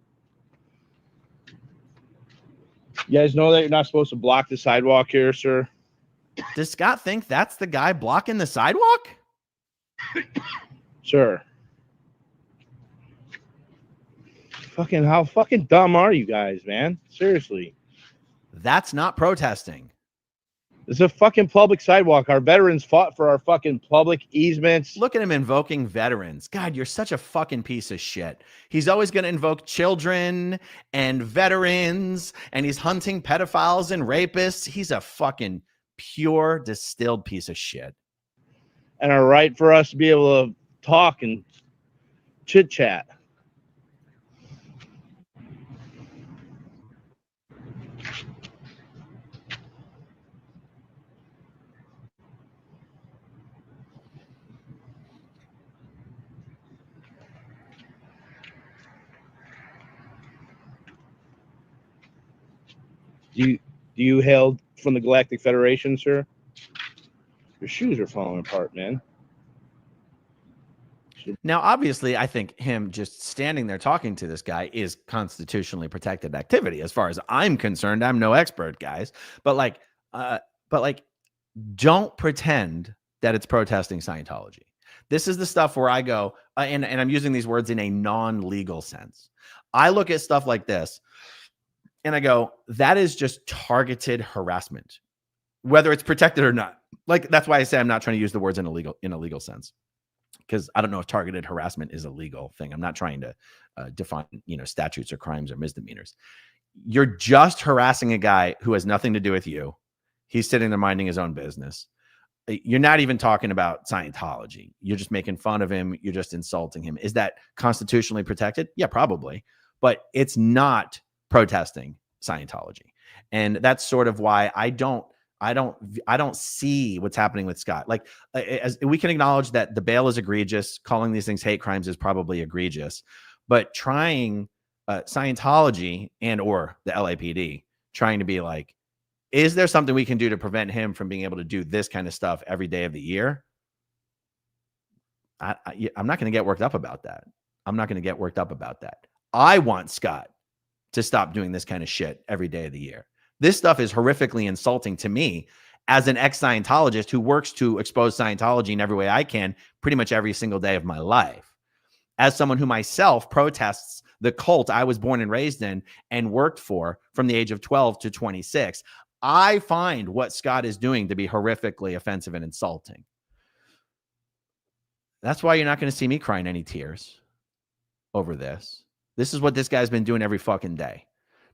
You guys know that you're not supposed to block the sidewalk here, sir? Does Scott think that's the guy blocking the sidewalk? Sir. Fucking, how fucking dumb are you guys, man? Seriously. That's not protesting. It's a fucking public sidewalk. Our veterans fought for our fucking public easements. Look at him invoking veterans. God, you're such a fucking piece of shit. He's always going to invoke children and veterans, and he's hunting pedophiles and rapists. He's a fucking pure distilled piece of shit. And our right for us to be able to talk and chit chat. Do you hail from the Galactic Federation, sir? Your shoes are falling apart, man. Now, obviously, I think him just standing there talking to this guy is constitutionally protected activity. As far as I'm concerned, I'm no expert, guys. But don't pretend that it's protesting Scientology. This is the stuff where I go, and I'm using these words in a non-legal sense. I look at stuff like this, and I go, that is just targeted harassment, whether it's protected or not. Like, that's why I say I'm not trying to use the words in a legal sense, because I don't know if targeted harassment is a legal thing. I'm not trying to define, statutes or crimes or misdemeanors. You're just harassing a guy who has nothing to do with you. He's sitting there minding his own business. You're not even talking about Scientology. You're just making fun of him. You're just insulting him. Is that constitutionally protected? Yeah, probably. But it's not protesting Scientology. And that's sort of why I don't see what's happening with Scott. Like, as we can acknowledge that the bail is egregious, calling these things hate crimes is probably egregious, but trying Scientology and or the LAPD trying to be like, is there something we can do to prevent him from being able to do this kind of stuff every day of the year? I'm not going to get worked up about that. I want Scott to stop doing this kind of shit every day of the year. This stuff is horrifically insulting to me as an ex-Scientologist who works to expose Scientology in every way I can pretty much every single day of my life. As someone who myself protests the cult I was born and raised in and worked for from the age of 12 to 26, I find what Scott is doing to be horrifically offensive and insulting. That's why you're not going to see me crying any tears over this. This is what this guy's been doing every fucking day.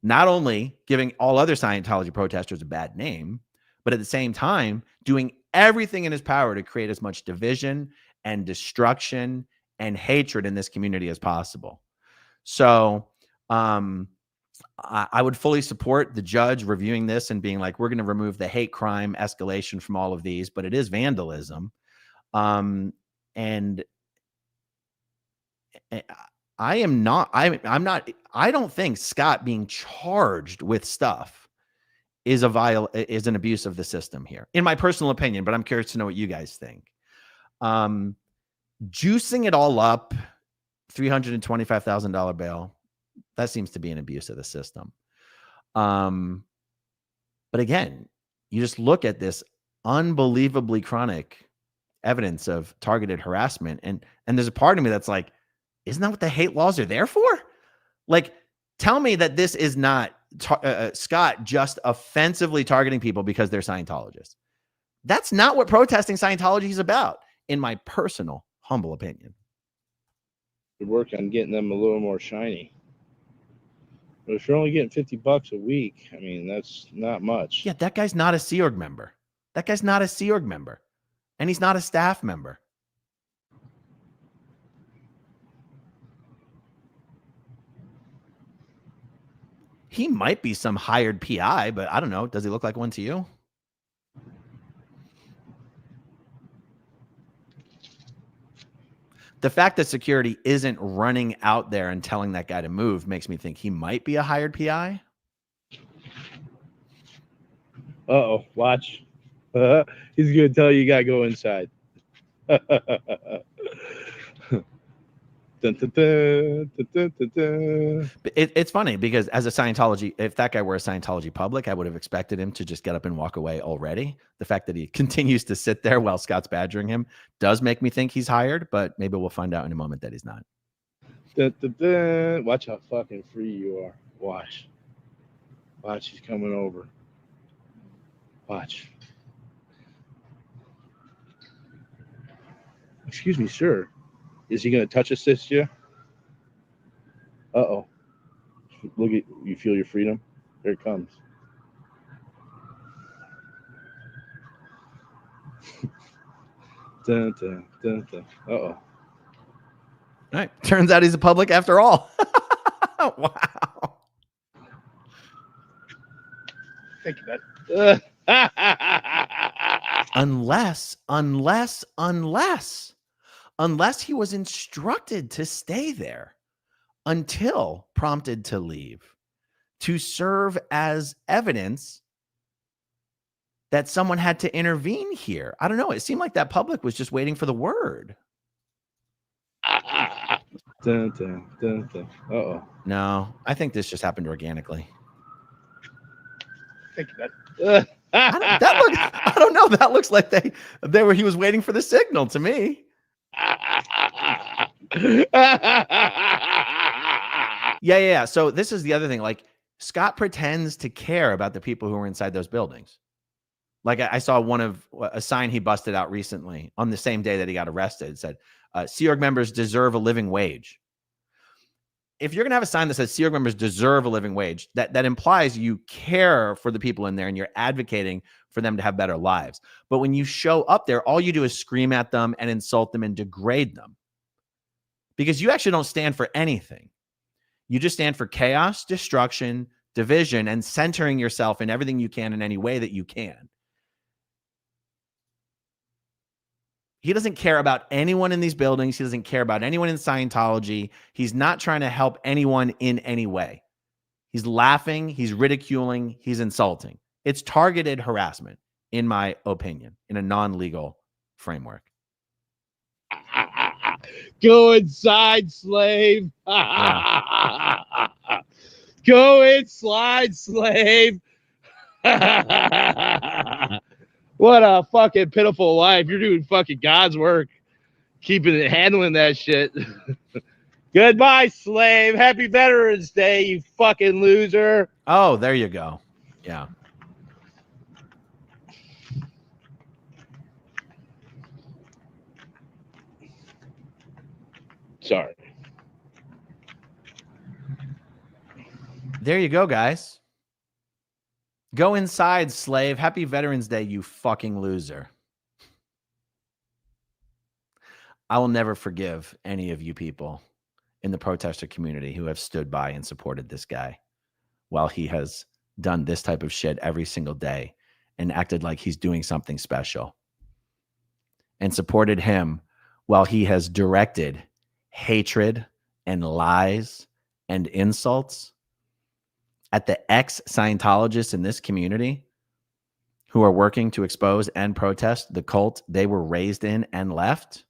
Not only giving all other Scientology protesters a bad name, but at the same time, doing everything in his power to create as much division and destruction and hatred in this community as possible. So I would fully support the judge reviewing this and being like, we're going to remove the hate crime escalation from all of these, but it is vandalism. And I don't think Scott being charged with stuff is an abuse of the system here, in my personal opinion, but I'm curious to know what you guys think. Juicing it all up, $325,000 bail, that seems to be an abuse of the system. But again, you just look at this unbelievably chronic evidence of targeted harassment, and there's a part of me that's like, isn't that what the hate laws are there for? Like, tell me that this is not Scott just offensively targeting people because they're Scientologists. That's not what protesting Scientology is about, in my personal, humble opinion. We work on getting them a little more shiny. But if you're only getting $50 a week, I mean, that's not much. Yeah, that guy's not a Sea Org member. And he's not a staff member. He might be some hired PI, but I don't know. Does he look like one to you? The fact that security isn't running out there and telling that guy to move makes me think he might be a hired PI. Uh-oh, watch. He's going to tell you got to go inside. Dun, dun, dun, dun, dun, dun. It's funny because as a Scientology, if that guy were a Scientology public, I would have expected him to just get up and walk away already. The fact that he continues to sit there while Scott's badgering him does make me think he's hired, but maybe we'll find out in a moment that he's not. Dun, dun, dun. Watch how fucking free you are. Watch. Watch, he's coming over. Watch. Excuse me, sir. Is he going to touch assist you? Uh-oh. Look at you. Feel your freedom? There it comes. Dun, dun, dun, dun. Uh-oh. All right. Turns out he's a public after all. Wow. Thank you, bud. Unless he was instructed to stay there until prompted to leave to serve as evidence that someone had to intervene here. I don't know. It seemed like that public was just waiting for the word. Dun, dun, dun, dun. Uh-oh. No, I think this just happened organically. Thank you, bud. I don't know. That looks like he was waiting for the signal to me. Yeah. So this is the other thing. Like, Scott pretends to care about the people who are inside those buildings. Like, I saw a sign he busted out recently on the same day that he got arrested. It said, Sea Org members deserve a living wage. If you're going to have a sign that says Sea Org members deserve a living wage, that implies you care for the people in there and you're advocating for them to have better lives. But when you show up there, all you do is scream at them and insult them and degrade them. Because you actually don't stand for anything. You just stand for chaos, destruction, division, and centering yourself in everything you can in any way that you can. He doesn't care about anyone in these buildings. He doesn't care about anyone in Scientology. He's not trying to help anyone in any way. He's laughing. He's ridiculing. He's insulting. It's targeted harassment, in my opinion, in a non-legal framework. Go inside, slave. Go inside, slave. What a fucking pitiful life. You're doing fucking God's work. Handling that shit. Goodbye, slave. Happy Veterans Day, you fucking loser. Oh, there you go. Yeah. Sorry. There you go, guys. Go inside, slave. Happy Veterans Day, you fucking loser. I will never forgive any of you people in the protester community who have stood by and supported this guy while he has done this type of shit every single day and acted like he's doing something special, and supported him while he has directed hatred and lies and insults at the ex-Scientologists in this community who are working to expose and protest the cult they were raised in and left.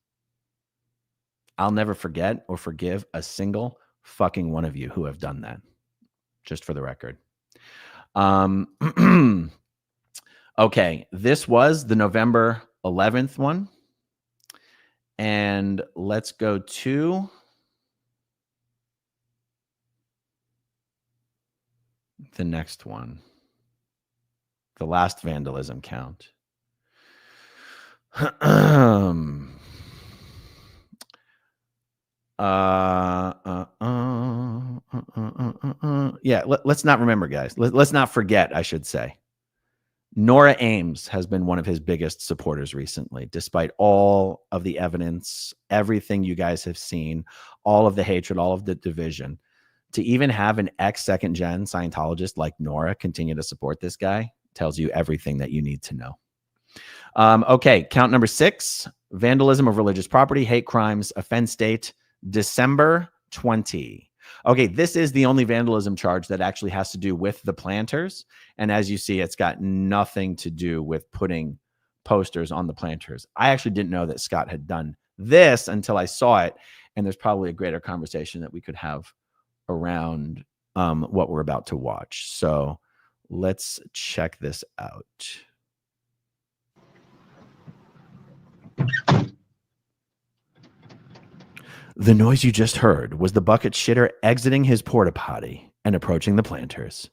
I'll never forget or forgive a single fucking one of you who have done that, just for the record. Okay, this was the November 11th one. And let's go to the next one. The last vandalism count. Yeah, let's not remember, guys. Let's not forget, I should say. Nora Ames has been one of his biggest supporters recently, despite all of the evidence, everything you guys have seen, all of the hatred, all of the division. To even have an ex-second gen Scientologist like Nora continue to support this guy tells you everything that you need to know. Okay, count number 6. Vandalism of religious property, hate crimes, offense date, December 20. Okay, this is the only vandalism charge that actually has to do with the planters. And as you see, it's got nothing to do with putting posters on the planters. I actually didn't know that Scott had done this until I saw it. And there's probably a greater conversation that we could have around what we're about to watch. So let's check this out. The noise you just heard was the bucket shitter exiting his porta potty and approaching the planters.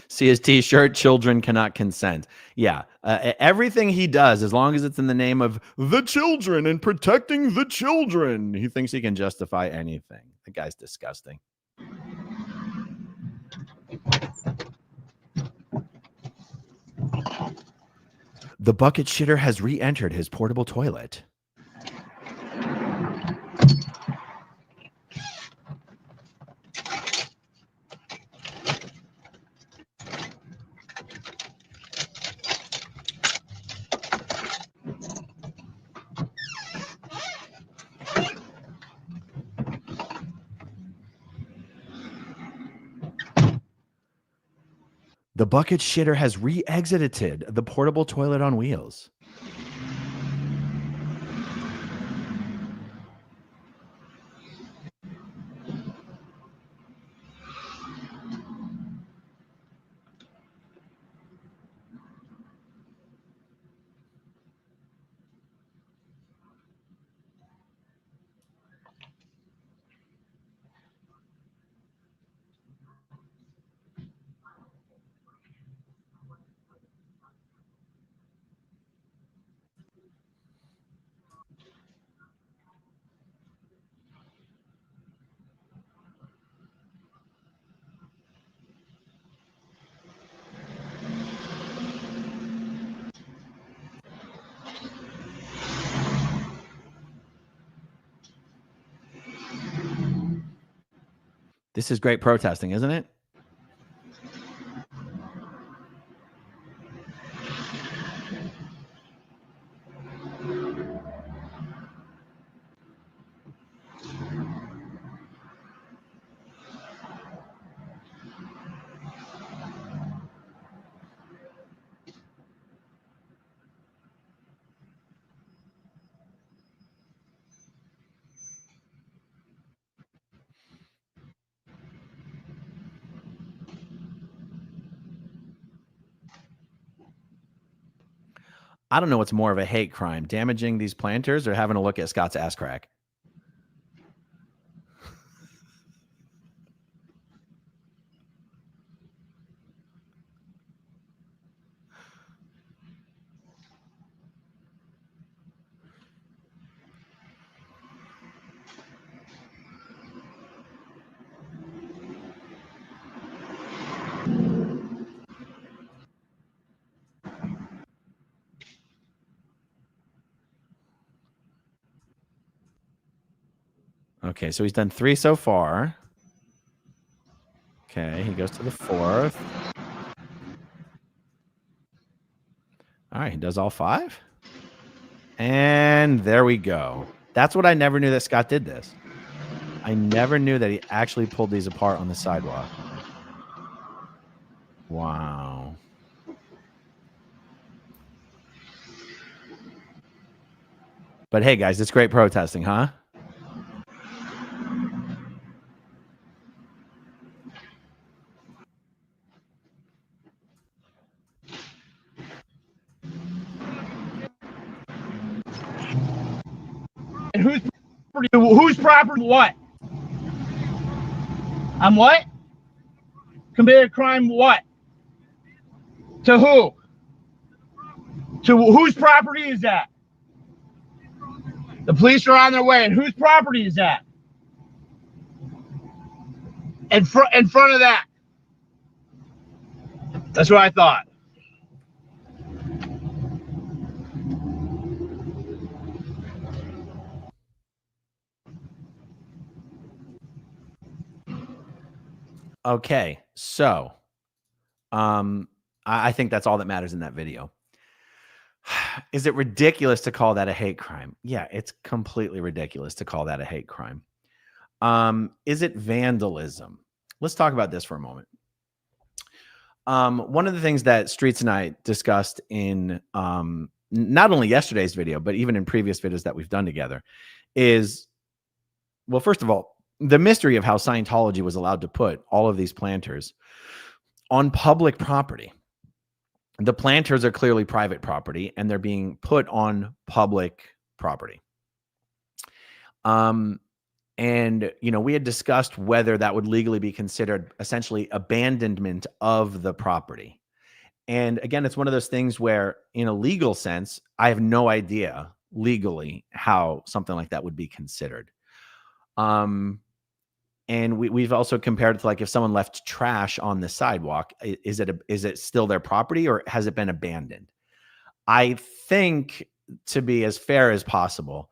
See his t-shirt, children cannot consent. Yeah, everything he does, as long as it's in the name of the children and protecting the children, he thinks he can justify anything. The guy's disgusting. The bucket shitter has re-entered his portable toilet. The bucket shitter has re-exited the portable toilet on wheels. This is great protesting, isn't it? I don't know what's more of a hate crime, damaging these planters or having a look at Scott's ass crack. Okay, so he's done 3 so far. Okay, he goes to the 4th. All right, he does all 5. And there we go. That's what I never knew, that Scott did this. I never knew that he actually pulled these apart on the sidewalk. Wow. But hey, guys, it's great protesting, huh? And whose property what? I'm what? Committed crime what? To who? To whose property is that? The police are on their way. And whose property is that? In front of that. That's what I thought. Okay, so I think that's all that matters in that video. Is it ridiculous to call that a hate crime? Yeah, it's completely ridiculous to call that a hate crime. Is it vandalism? Let's talk about this for a moment. One of the things that Streets and I discussed in not only yesterday's video, but even in previous videos that we've done together is, well, first of all, the mystery of how Scientology was allowed to put all of these planters on public property. The planters are clearly private property, and they're being put on public property. And, you know, we had discussed whether that would legally be considered essentially abandonment of the property. And again, it's one of those things where in a legal sense, I have no idea legally how something like that would be considered. And we've also compared it to, like, if someone left trash on the sidewalk, is it still their property or has it been abandoned? I think, to be as fair as possible,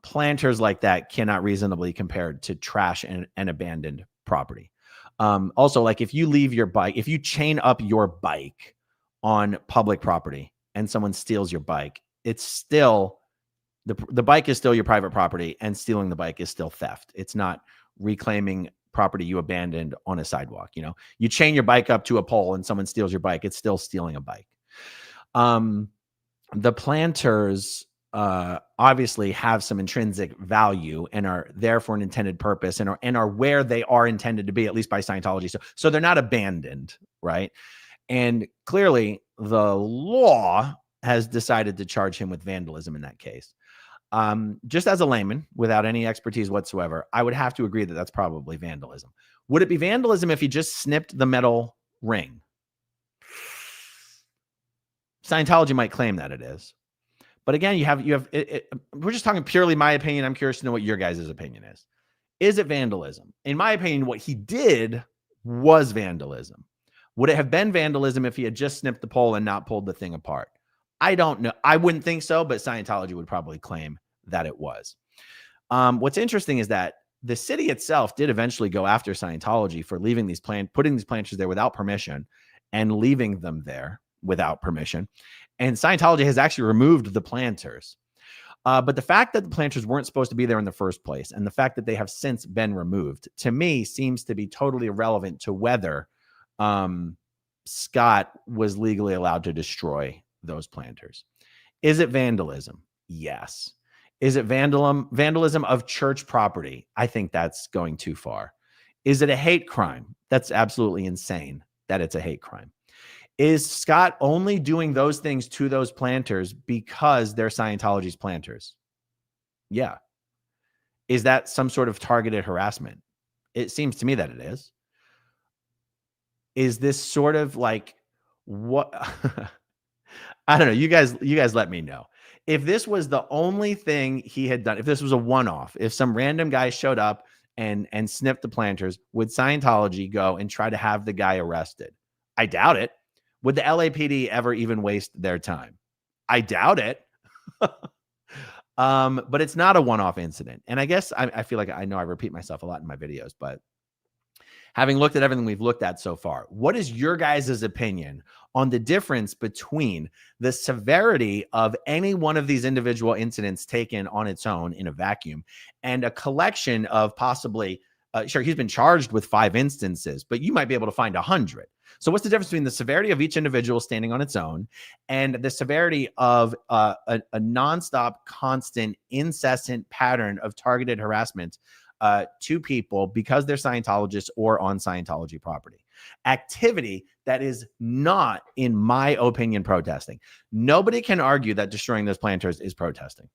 planters like that cannot reasonably compare to trash and abandoned property. Also, like, if you leave your bike, if you chain up your bike on public property and someone steals your bike, it's still the bike is still your private property, and stealing the bike is still theft. It's not reclaiming property you abandoned on a sidewalk. You know, you chain your bike up to a pole and someone steals your bike, it's still stealing a bike. The planters obviously have some intrinsic value and are there for an intended purpose and are where they are intended to be, at least by Scientology. So they're not abandoned, right? And clearly the law has decided to charge him with vandalism in that case. Just as a layman without any expertise whatsoever, I would have to agree that that's probably vandalism. Would it be vandalism if he just snipped the metal ring? Scientology might claim that it is. But again, you have we're just talking purely my opinion. I'm curious to know what your guys' opinion is. Is it vandalism? In my opinion, what he did was vandalism. Would it have been vandalism if he had just snipped the pole and not pulled the thing apart? I don't know. I wouldn't think so, but Scientology would probably claim that it was. What's interesting is that the city itself did eventually go after Scientology for leaving these putting these planters there without permission and leaving them there without permission. And Scientology has actually removed the planters. But the fact that the planters weren't supposed to be there in the first place, and the fact that they have since been removed, to me seems to be totally irrelevant to whether Scott was legally allowed to destroy those planters. Is it vandalism? Yes. Is it vandalism of church property? I think that's going too far. Is it a hate crime? That's absolutely insane that it's a hate crime. Is Scott only doing those things to those planters because they're Scientology's planters? Yeah. Is that some sort of targeted harassment? It seems to me that it is. Is this sort of like what? I don't know. You guys let me know. If this was the only thing he had done, if this was a one-off, if some random guy showed up and snipped the planters, would Scientology go and try to have the guy arrested? I doubt it. Would the LAPD ever even waste their time? I doubt it. But it's not a one-off incident. And I guess I feel like I know I repeat myself a lot in my videos, but having looked at everything we've looked at so far, what is your guys' opinion on the difference between the severity of any one of these individual incidents taken on its own in a vacuum and a collection of possibly, sure, he's been charged with 5 instances, but you might be able to find 100. So what's the difference between the severity of each individual standing on its own and the severity of a nonstop, constant, incessant pattern of targeted harassment to people because they're Scientologists or on Scientology property? Activity that is not, in my opinion, protesting. Nobody can argue that destroying those planters is protesting.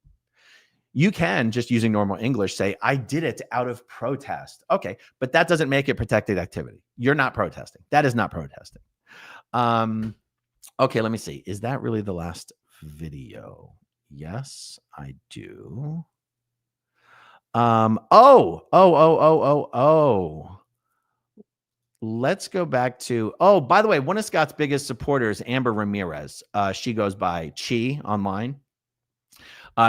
You can, just using normal English, say, I did it out of protest. Okay, but that doesn't make it protected activity. You're not protesting. That is not protesting. Okay, let me see. Is that really the last video? Yes, I do. Let's go back to, by the way, one of Scott's biggest supporters, Amber Ramirez. She goes by Chee online.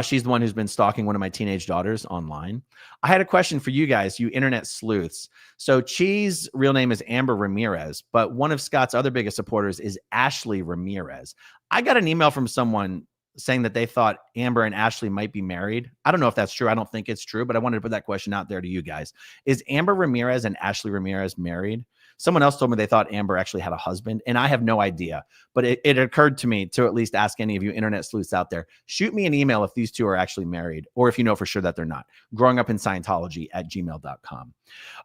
She's the one who's been stalking one of my teenage daughters online. I had a question for you guys, you internet sleuths. So Chee's real name is Amber Ramirez, but one of Scott's other biggest supporters is Ashley Ramirez. I got an email from someone saying that they thought Amber and Ashley might be married. I don't know if that's true. I don't think it's true, but I wanted to put that question out there to you guys. Is Amber Ramirez and Ashley Ramirez married? Someone else told me they thought Amber actually had a husband, and I have no idea. But it occurred to me to at least ask any of you internet sleuths out there, shoot me an email if these two are actually married, or if you know for sure that they're not. growingupin Scientology@gmail.com.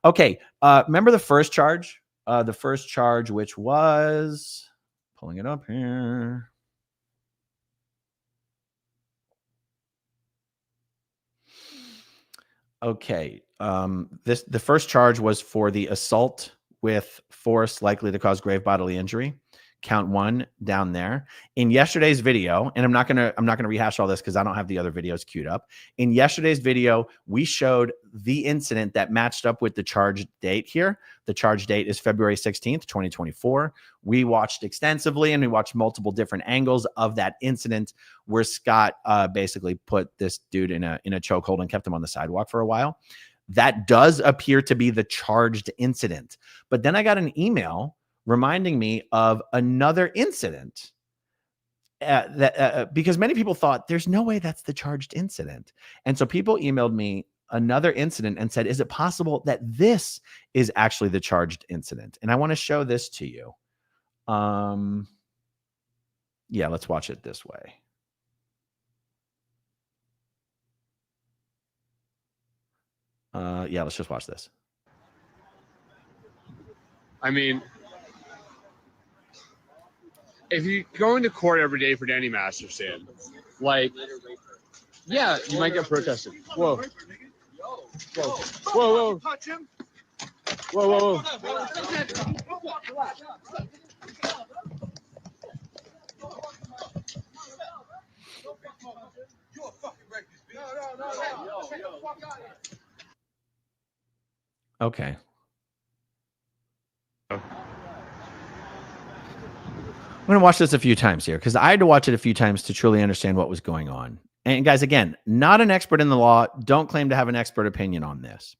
Okay, remember the first charge? The first charge, which was, pulling it up here. Okay, the first charge was for the assault with force likely to cause grave bodily injury. Count 1 down there. In yesterday's video, and I'm not gonna rehash all this because I don't have the other videos queued up. In yesterday's video, we showed the incident that matched up with the charge date here. The charge date is February 16th, 2024. We watched extensively and we watched multiple different angles of that incident where Scott basically put this dude in a chokehold and kept him on the sidewalk for a while. That does appear to be the charged incident. But then I got an email reminding me of another incident because many people thought there's no way that's the charged incident. And so people emailed me another incident and said, is it possible that this is actually the charged incident? And I want to show this to you. Yeah, let's watch it this way. Yeah, let's just watch this. I mean, if you go into court every day for Danny Masterson, like, yeah, you might get protested. Whoa. Whoa. Whoa, whoa. Whoa, whoa, whoa. Okay. I'm going to watch this a few times here because I had to watch it a few times to truly understand what was going on. And guys, again, not an expert in the law. Don't claim to have an expert opinion on this.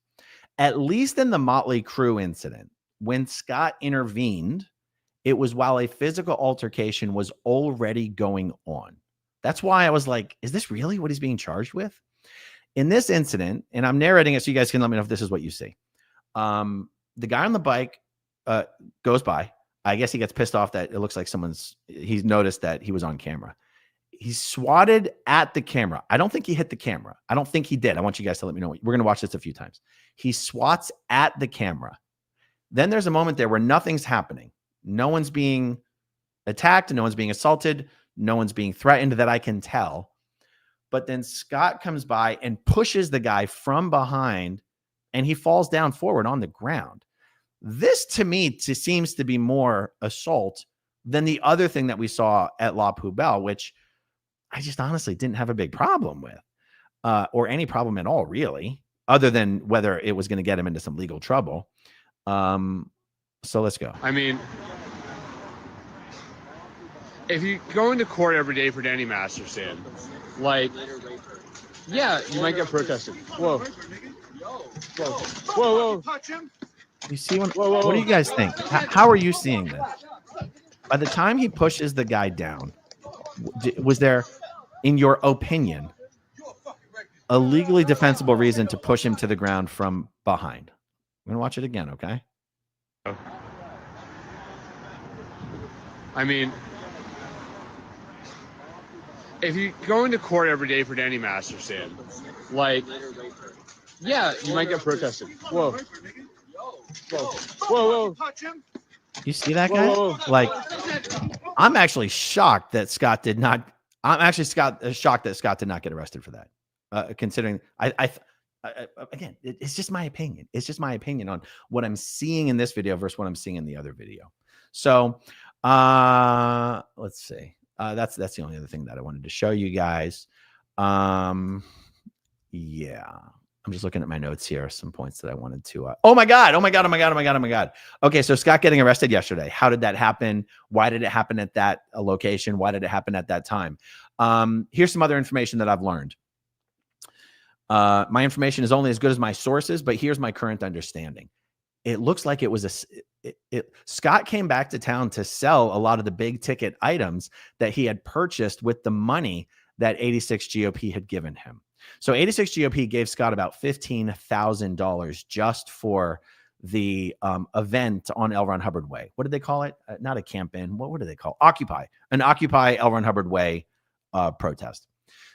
At least in the Motley Crue incident, when Scott intervened, it was while a physical altercation was already going on. That's why I was like, is this really what he's being charged with? In this incident, and I'm narrating it so you guys can let me know if this is what you see. The guy on the bike goes by. I guess he gets pissed off that it looks like he's noticed that he was on camera. He swatted at the camera. I don't think he hit the camera. I don't think he did. I want you guys to let me know. We're going to watch this a few times. He swats at the camera. Then there's a moment there where nothing's happening. No one's being attacked. No one's being assaulted. No one's being threatened that I can tell. But then Scott comes by and pushes the guy from behind, and he falls down forward on the ground. This, to me, seems to be more assault than the other thing that we saw at La Poubelle, which I just honestly didn't have a big problem with, or any problem at all, really, other than whether it was going to get him into some legal trouble. So let's go. I mean, if you go into court every day for Danny Masterson, like, yeah, you might get protested. Whoa. Whoa. Whoa, whoa. You see what do you guys think? How are you seeing this? By the time he pushes the guy down, was there, in your opinion, a legally defensible reason to push him to the ground from behind? I'm going to watch it again, okay? I mean, if you go into court every day for Danny Masterson, like, yeah, you might get protested. Whoa. Whoa. Whoa, whoa. You see that guy? Whoa, whoa. Like, I'm actually shocked that Scott did not. I'm actually shocked that Scott did not get arrested for that. Considering again, it's just my opinion. It's just my opinion on what I'm seeing in this video versus what I'm seeing in the other video. So let's see. That's the only other thing that I wanted to show you guys. Yeah. I'm just looking at my notes here. Some points that I wanted to. Oh my God. Okay. So Scott getting arrested yesterday. How did that happen? Why did it happen at that location? Why did it happen at that time? Here's some other information that I've learned. My information is only as good as my sources, but here's my current understanding. It looks like it was Scott came back to town to sell a lot of the big ticket items that he had purchased with the money that 86 GOP had given him. So 86 GOP gave Scott about $15,000 just for the event on L. Ron Hubbard Way. What did they call it? Not a camp-in. What do they call it? Occupy L. Ron Hubbard Way protest.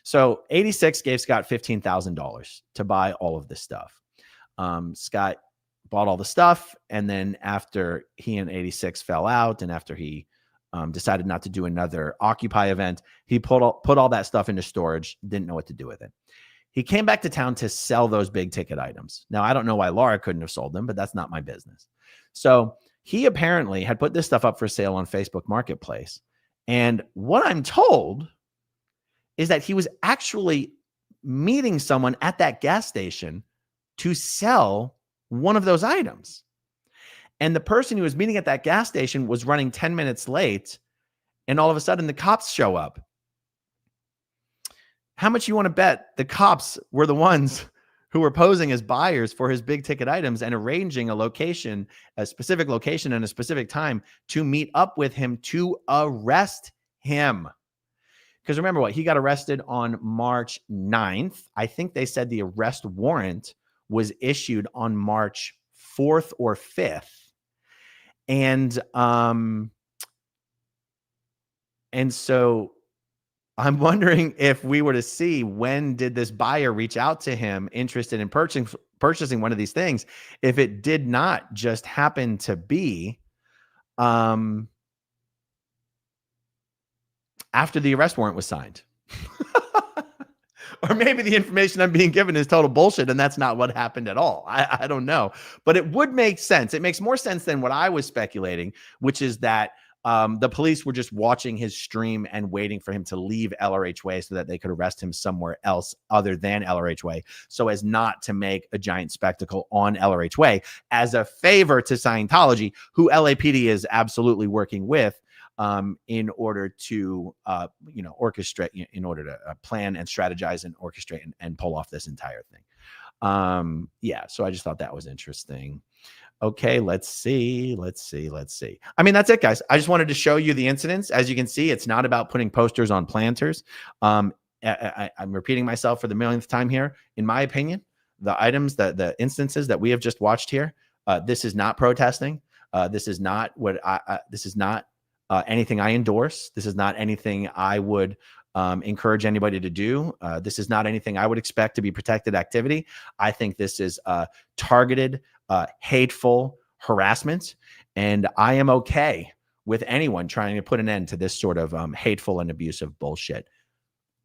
So 86 gave Scott $15,000 to buy all of this stuff. Scott bought all the stuff, and then after he and 86 fell out, and after he decided not to do another Occupy event, he put all that stuff into storage, didn't know what to do with it. He came back to town to sell those big ticket items. Now, I don't know why Laura couldn't have sold them, but that's not my business. So he apparently had put this stuff up for sale on Facebook Marketplace. And what I'm told is that he was actually meeting someone at that gas station to sell one of those items. And the person who was meeting at that gas station was running 10 minutes late. And all of a sudden the cops show up. How much you want to bet the cops were the ones who were posing as buyers for his big ticket items and arranging a location, a specific location and a specific time to meet up with him to arrest him? Because remember what? He got arrested on March 9th. I think they said the arrest warrant was issued on March 4th or 5th. And so I'm wondering if we were to see, when did this buyer reach out to him interested in purchasing one of these things, if it did not just happen to be after the arrest warrant was signed. Or maybe the information I'm being given is total bullshit and that's not what happened at all. I don't know. But it would make sense. It makes more sense than what I was speculating, which is that the police were just watching his stream and waiting for him to leave LRH Way so that they could arrest him somewhere else other than LRH Way, so as not to make a giant spectacle on LRH Way, as a favor to Scientology, who LAPD is absolutely working with in order to, orchestrate, in order to plan and strategize and orchestrate and pull off this entire thing. So I just thought that was interesting. Okay, let's see. I mean, that's it, guys. I just wanted to show you the incidents. As you can see, it's not about putting posters on planters. I'm repeating myself for the millionth time here. In my opinion, the items, the instances that we have just watched here, this is not protesting. This is not what this is not anything I endorse. This is not anything I would encourage anybody to do. This is not anything I would expect to be protected activity. I think this is targeted, hateful harassment, and I am okay with anyone trying to put an end to this sort of hateful and abusive bullshit.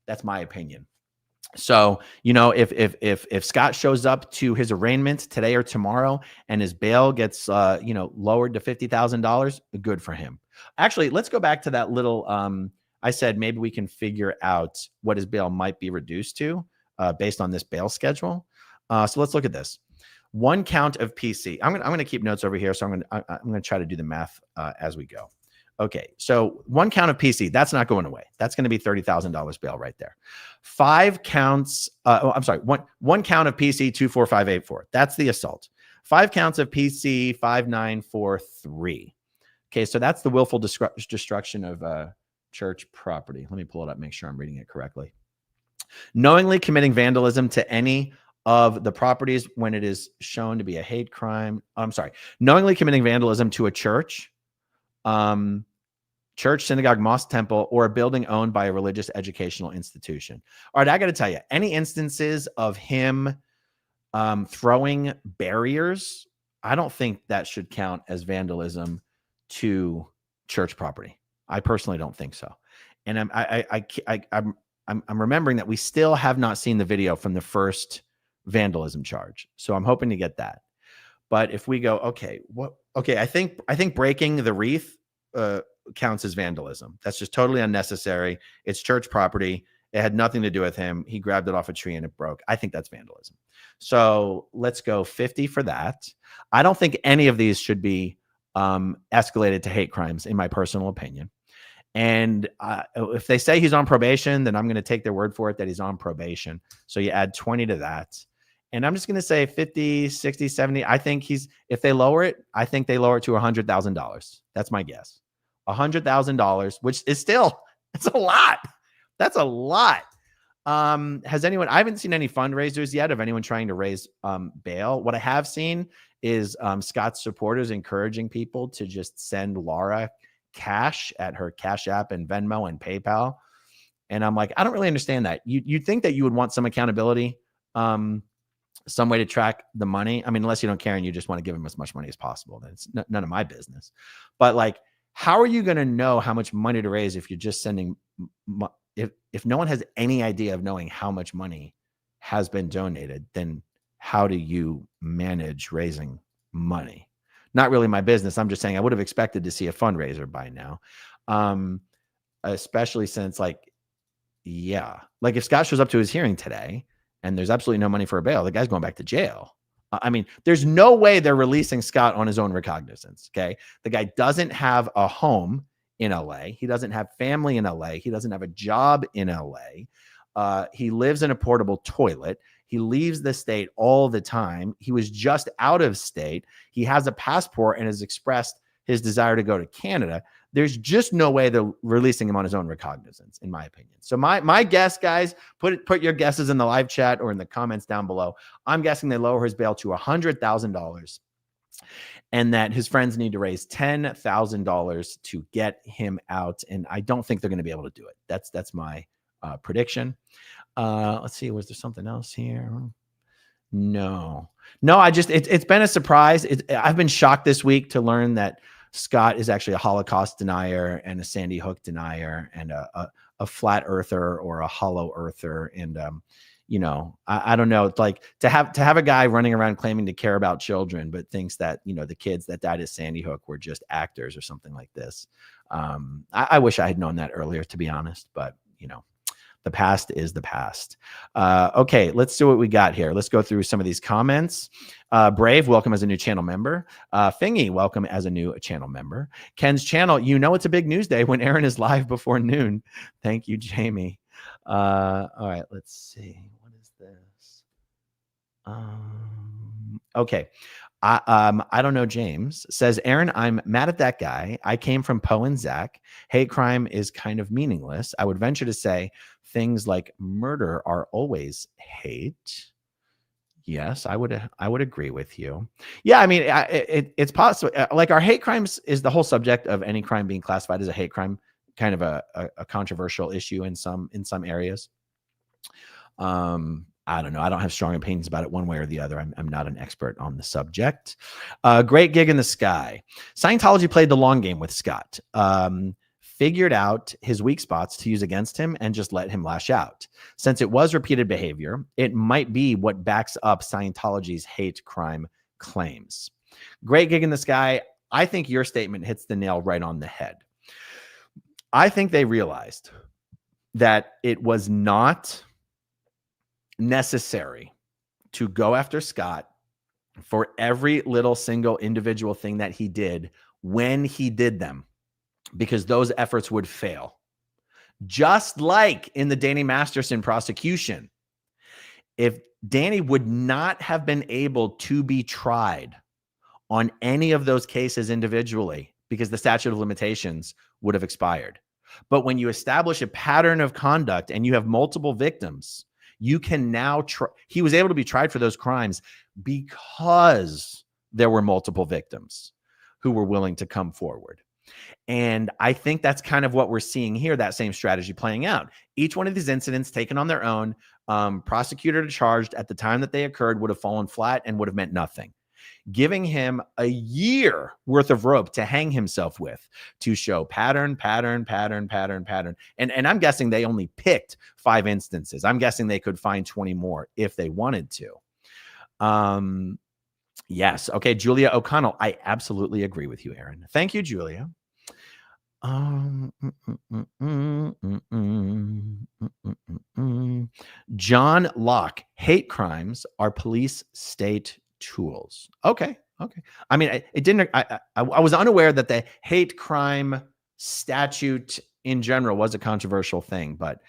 That's my opinion. So, if Scott shows up to his arraignment today or tomorrow and his bail gets, lowered to $50,000, good for him. Actually, let's go back to that little, I said, maybe we can figure out what his bail might be reduced to based on this bail schedule. So let's look at this. One count of PC. I'm going to keep notes over here. So I'm going to try to do the math as we go. Okay, so one count of PC, that's not going away. That's going to be $30,000 bail right there. 5 counts, one count of PC 24584. That's the assault. 5 counts of PC 5943. Okay, so that's the willful destruction of church property. Let me pull it up, make sure I'm reading it correctly. Knowingly committing vandalism to any of the properties when it is shown to be a hate crime. Knowingly committing vandalism to a church, church, synagogue, mosque, temple, or a building owned by a religious educational institution. All right, I got to tell you, any instances of him throwing barriers, I don't think that should count as vandalism to church property. I personally don't think so. And I'm remembering that we still have not seen the video from the first vandalism charge, so I'm hoping to get that. But if we go, I think breaking the wreath counts as vandalism. That's just totally unnecessary. It's church property, It had nothing to do with him. He grabbed it off a tree and it broke. I think that's vandalism. So let's go 50 for that. I don't think any of these should be escalated to hate crimes, in my personal opinion. And if they say he's on probation, then I'm going to take their word for it that he's on probation. So you add 20 to that. And I'm just going to say 50, 60, 70. I think if they lower it, I think they lower it to $100,000. That's my guess. $100,000, which is still, it's a lot. That's a lot. Has anyone, I haven't seen any fundraisers yet of anyone trying to raise bail. What I have seen is Scott's supporters encouraging people to just send Laura cash at her Cash App and Venmo and PayPal. And I'm like, I don't really understand that. You'd think that you would want some accountability, some way to track the money. I mean, unless you don't care and you just want to give them as much money as possible, then it's none of my business. But like, how are you going to know how much money to raise if you're just sending, if no one has any idea of knowing how much money has been donated, then how do you manage raising money? Not really my business. I'm just saying I would have expected to see a fundraiser by now. Especially since like if Scott shows up to his hearing today and there's absolutely no money for a bail, the guy's going back to jail. I mean, there's no way they're releasing Scott on his own recognizance. Okay. The guy doesn't have a home in LA. He doesn't have family in LA. He doesn't have a job in LA. He lives in a portable toilet. He leaves the state all the time. He was just out of state. He has a passport and has expressed his desire to go to Canada. There's just no way they're releasing him on his own recognizance, in my opinion. So my guess, guys, put your guesses in the live chat or in the comments down below. I'm guessing they lower his bail to $100,000 and that his friends need to raise $10,000 to get him out. And I don't think they're going to be able to do it. That's my prediction. Let's see. Was there something else here? No. It's been a surprise. I've been shocked this week to learn that Scott is actually a Holocaust denier and a Sandy Hook denier and a flat earther or a hollow earther. And, I don't know. It's like to have a guy running around claiming to care about children, but thinks that, the kids that died at Sandy Hook were just actors or something like this. I wish I had known that earlier, to be honest, but the past is the past. Okay, let's see what we got here. Let's go through some of these comments. Brave, welcome as a new channel member. Fingy, welcome as a new channel member. Ken's channel, it's a big news day when Aaron is live before noon. Thank you, Jamie. All right, let's see. What is this? Okay. I don't know. James says, Aaron, I'm mad at that guy. I came from Poe and Zach. Hate crime is kind of meaningless. I would venture to say things like murder are always hate. Yes, I would agree with you. Yeah, I mean, it's possible. Like our hate crimes is the whole subject of any crime being classified as a hate crime, kind of a controversial issue in some areas. I don't know. I don't have strong opinions about it one way or the other. I'm not an expert on the subject. Great gig in the sky. Scientology played the long game with Scott. Figured out his weak spots to use against him and just let him lash out. Since it was repeated behavior, it might be what backs up Scientology's hate crime claims. Great gig in the sky. I think your statement hits the nail right on the head. I think they realized that it was not necessary to go after Scott for every little single individual thing that he did when he did them, because those efforts would fail. Just like in the Danny Masterson prosecution, if Danny would not have been able to be tried on any of those cases individually because the statute of limitations would have expired. But when you establish a pattern of conduct and you have multiple victims, you can now he was able to be tried for those crimes because there were multiple victims who were willing to come forward. And I think that's kind of what we're seeing here, that same strategy playing out. Each one of these incidents taken on their own, prosecutor charged at the time that they occurred would have fallen flat and would have meant nothing. Giving him a year worth of rope to hang himself with to show pattern. And I'm guessing they only picked 5 instances. I'm guessing they could find 20 more if they wanted to. Yes. Okay. Julia O'Connell. I absolutely agree with you, Aaron. Thank you, Julia. John Locke, hate crimes are police state tools. Okay. I mean, it didn't. I was unaware that the hate crime statute in general was a controversial thing, but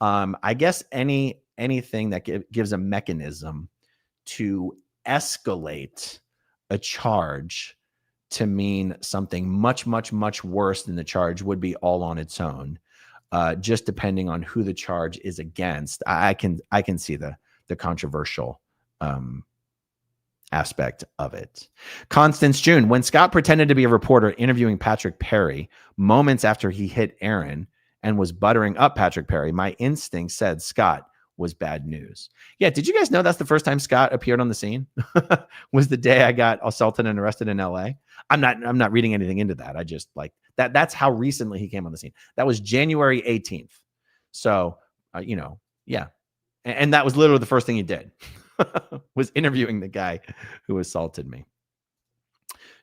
I guess anything that gives a mechanism to escalate a charge to mean something much, much, much worse than the charge would be all on its own. Just depending on who the charge is against, I can see the controversial aspect of it. Constance June, when Scott pretended to be a reporter interviewing Patrick Perry moments after he hit Aaron and was buttering up Patrick Perry, my instinct said Scott was bad news. Yeah, did you guys know that's the first time Scott appeared on the scene? Was the day I got assaulted and arrested in LA. I'm not reading anything into that. I just like that. That's how recently he came on the scene. That was January 18th. So, yeah. And that was literally the first thing he did. Was interviewing the guy who assaulted me.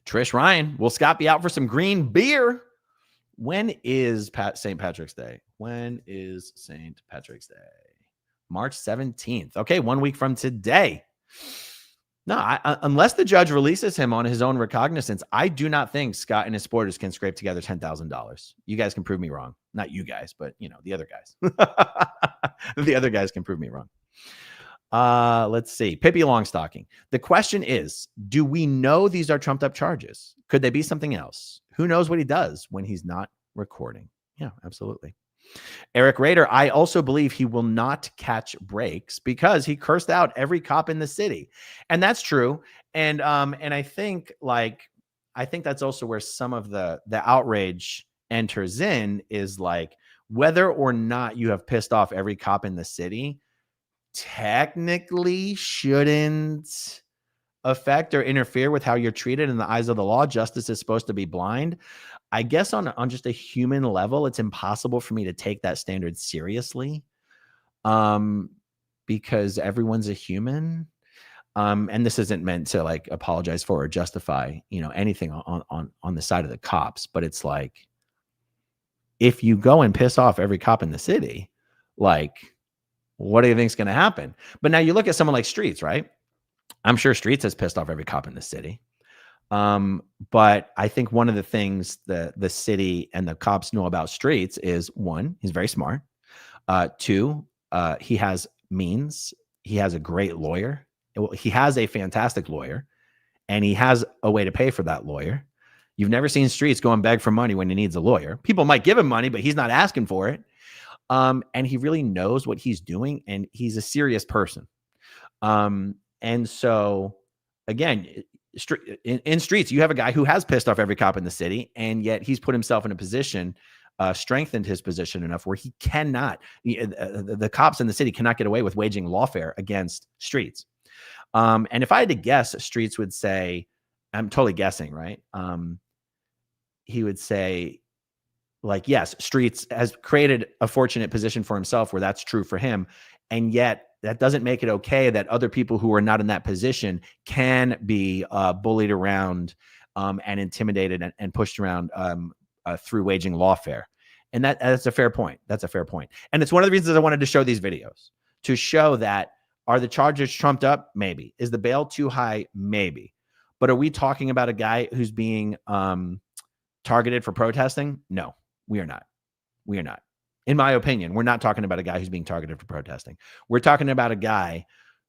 Trish Ryan, will Scott be out for some green beer? When is St. Patrick's Day? When is St. Patrick's Day? March 17th. Okay, 1 week from today. No, unless the judge releases him on his own recognizance, I do not think Scott and his supporters can scrape together $10,000. You guys can prove me wrong. Not you guys, but the other guys. The other guys can prove me wrong. Let's see. Pippi Longstocking. The question is, do we know these are trumped up charges? Could they be something else? Who knows what he does when he's not recording? Yeah, absolutely. Eric Rader, I also believe he will not catch breaks because he cursed out every cop in the city. And that's true. And I think that's also where some of the outrage enters in, is like whether or not you have pissed off every cop in the city technically shouldn't affect or interfere with how you're treated in the eyes of the law. Justice is supposed to be blind. I guess on just a human level, it's impossible for me to take that standard seriously, because everyone's a human. And this isn't meant to like apologize for or justify, anything on the side of the cops, but it's like, if you go and piss off every cop in the city, like, what do you think is going to happen? But now you look at someone like Streets, right? I'm sure Streets has pissed off every cop in the city. But I think one of the things the city and the cops know about Streets is, one, he's very smart. Two, he has means. He has a great lawyer. He has a fantastic lawyer, and he has a way to pay for that lawyer. You've never seen Streets go and beg for money when he needs a lawyer. People might give him money, but he's not asking for it. And he really knows what he's doing, and he's a serious person. And so, again, in Streets, you have a guy who has pissed off every cop in the city, and yet he's put himself in a position, strengthened his position enough where he cannot, the cops in the city cannot get away with waging lawfare against Streets. And if I had to guess, Streets would say, I'm totally guessing, right? He would say, like, yes, Streets has created a fortunate position for himself where that's true for him. And yet that doesn't make it okay that other people who are not in that position can be bullied around and intimidated and pushed around through waging lawfare. And that's a fair point. That's a fair point. And it's one of the reasons I wanted to show these videos, to show that, are the charges trumped up? Maybe. Is the bail too high? Maybe. But are we talking about a guy who's being targeted for protesting? No, we are not. We are not. In my opinion, we're not talking about a guy who's being targeted for protesting. We're talking about a guy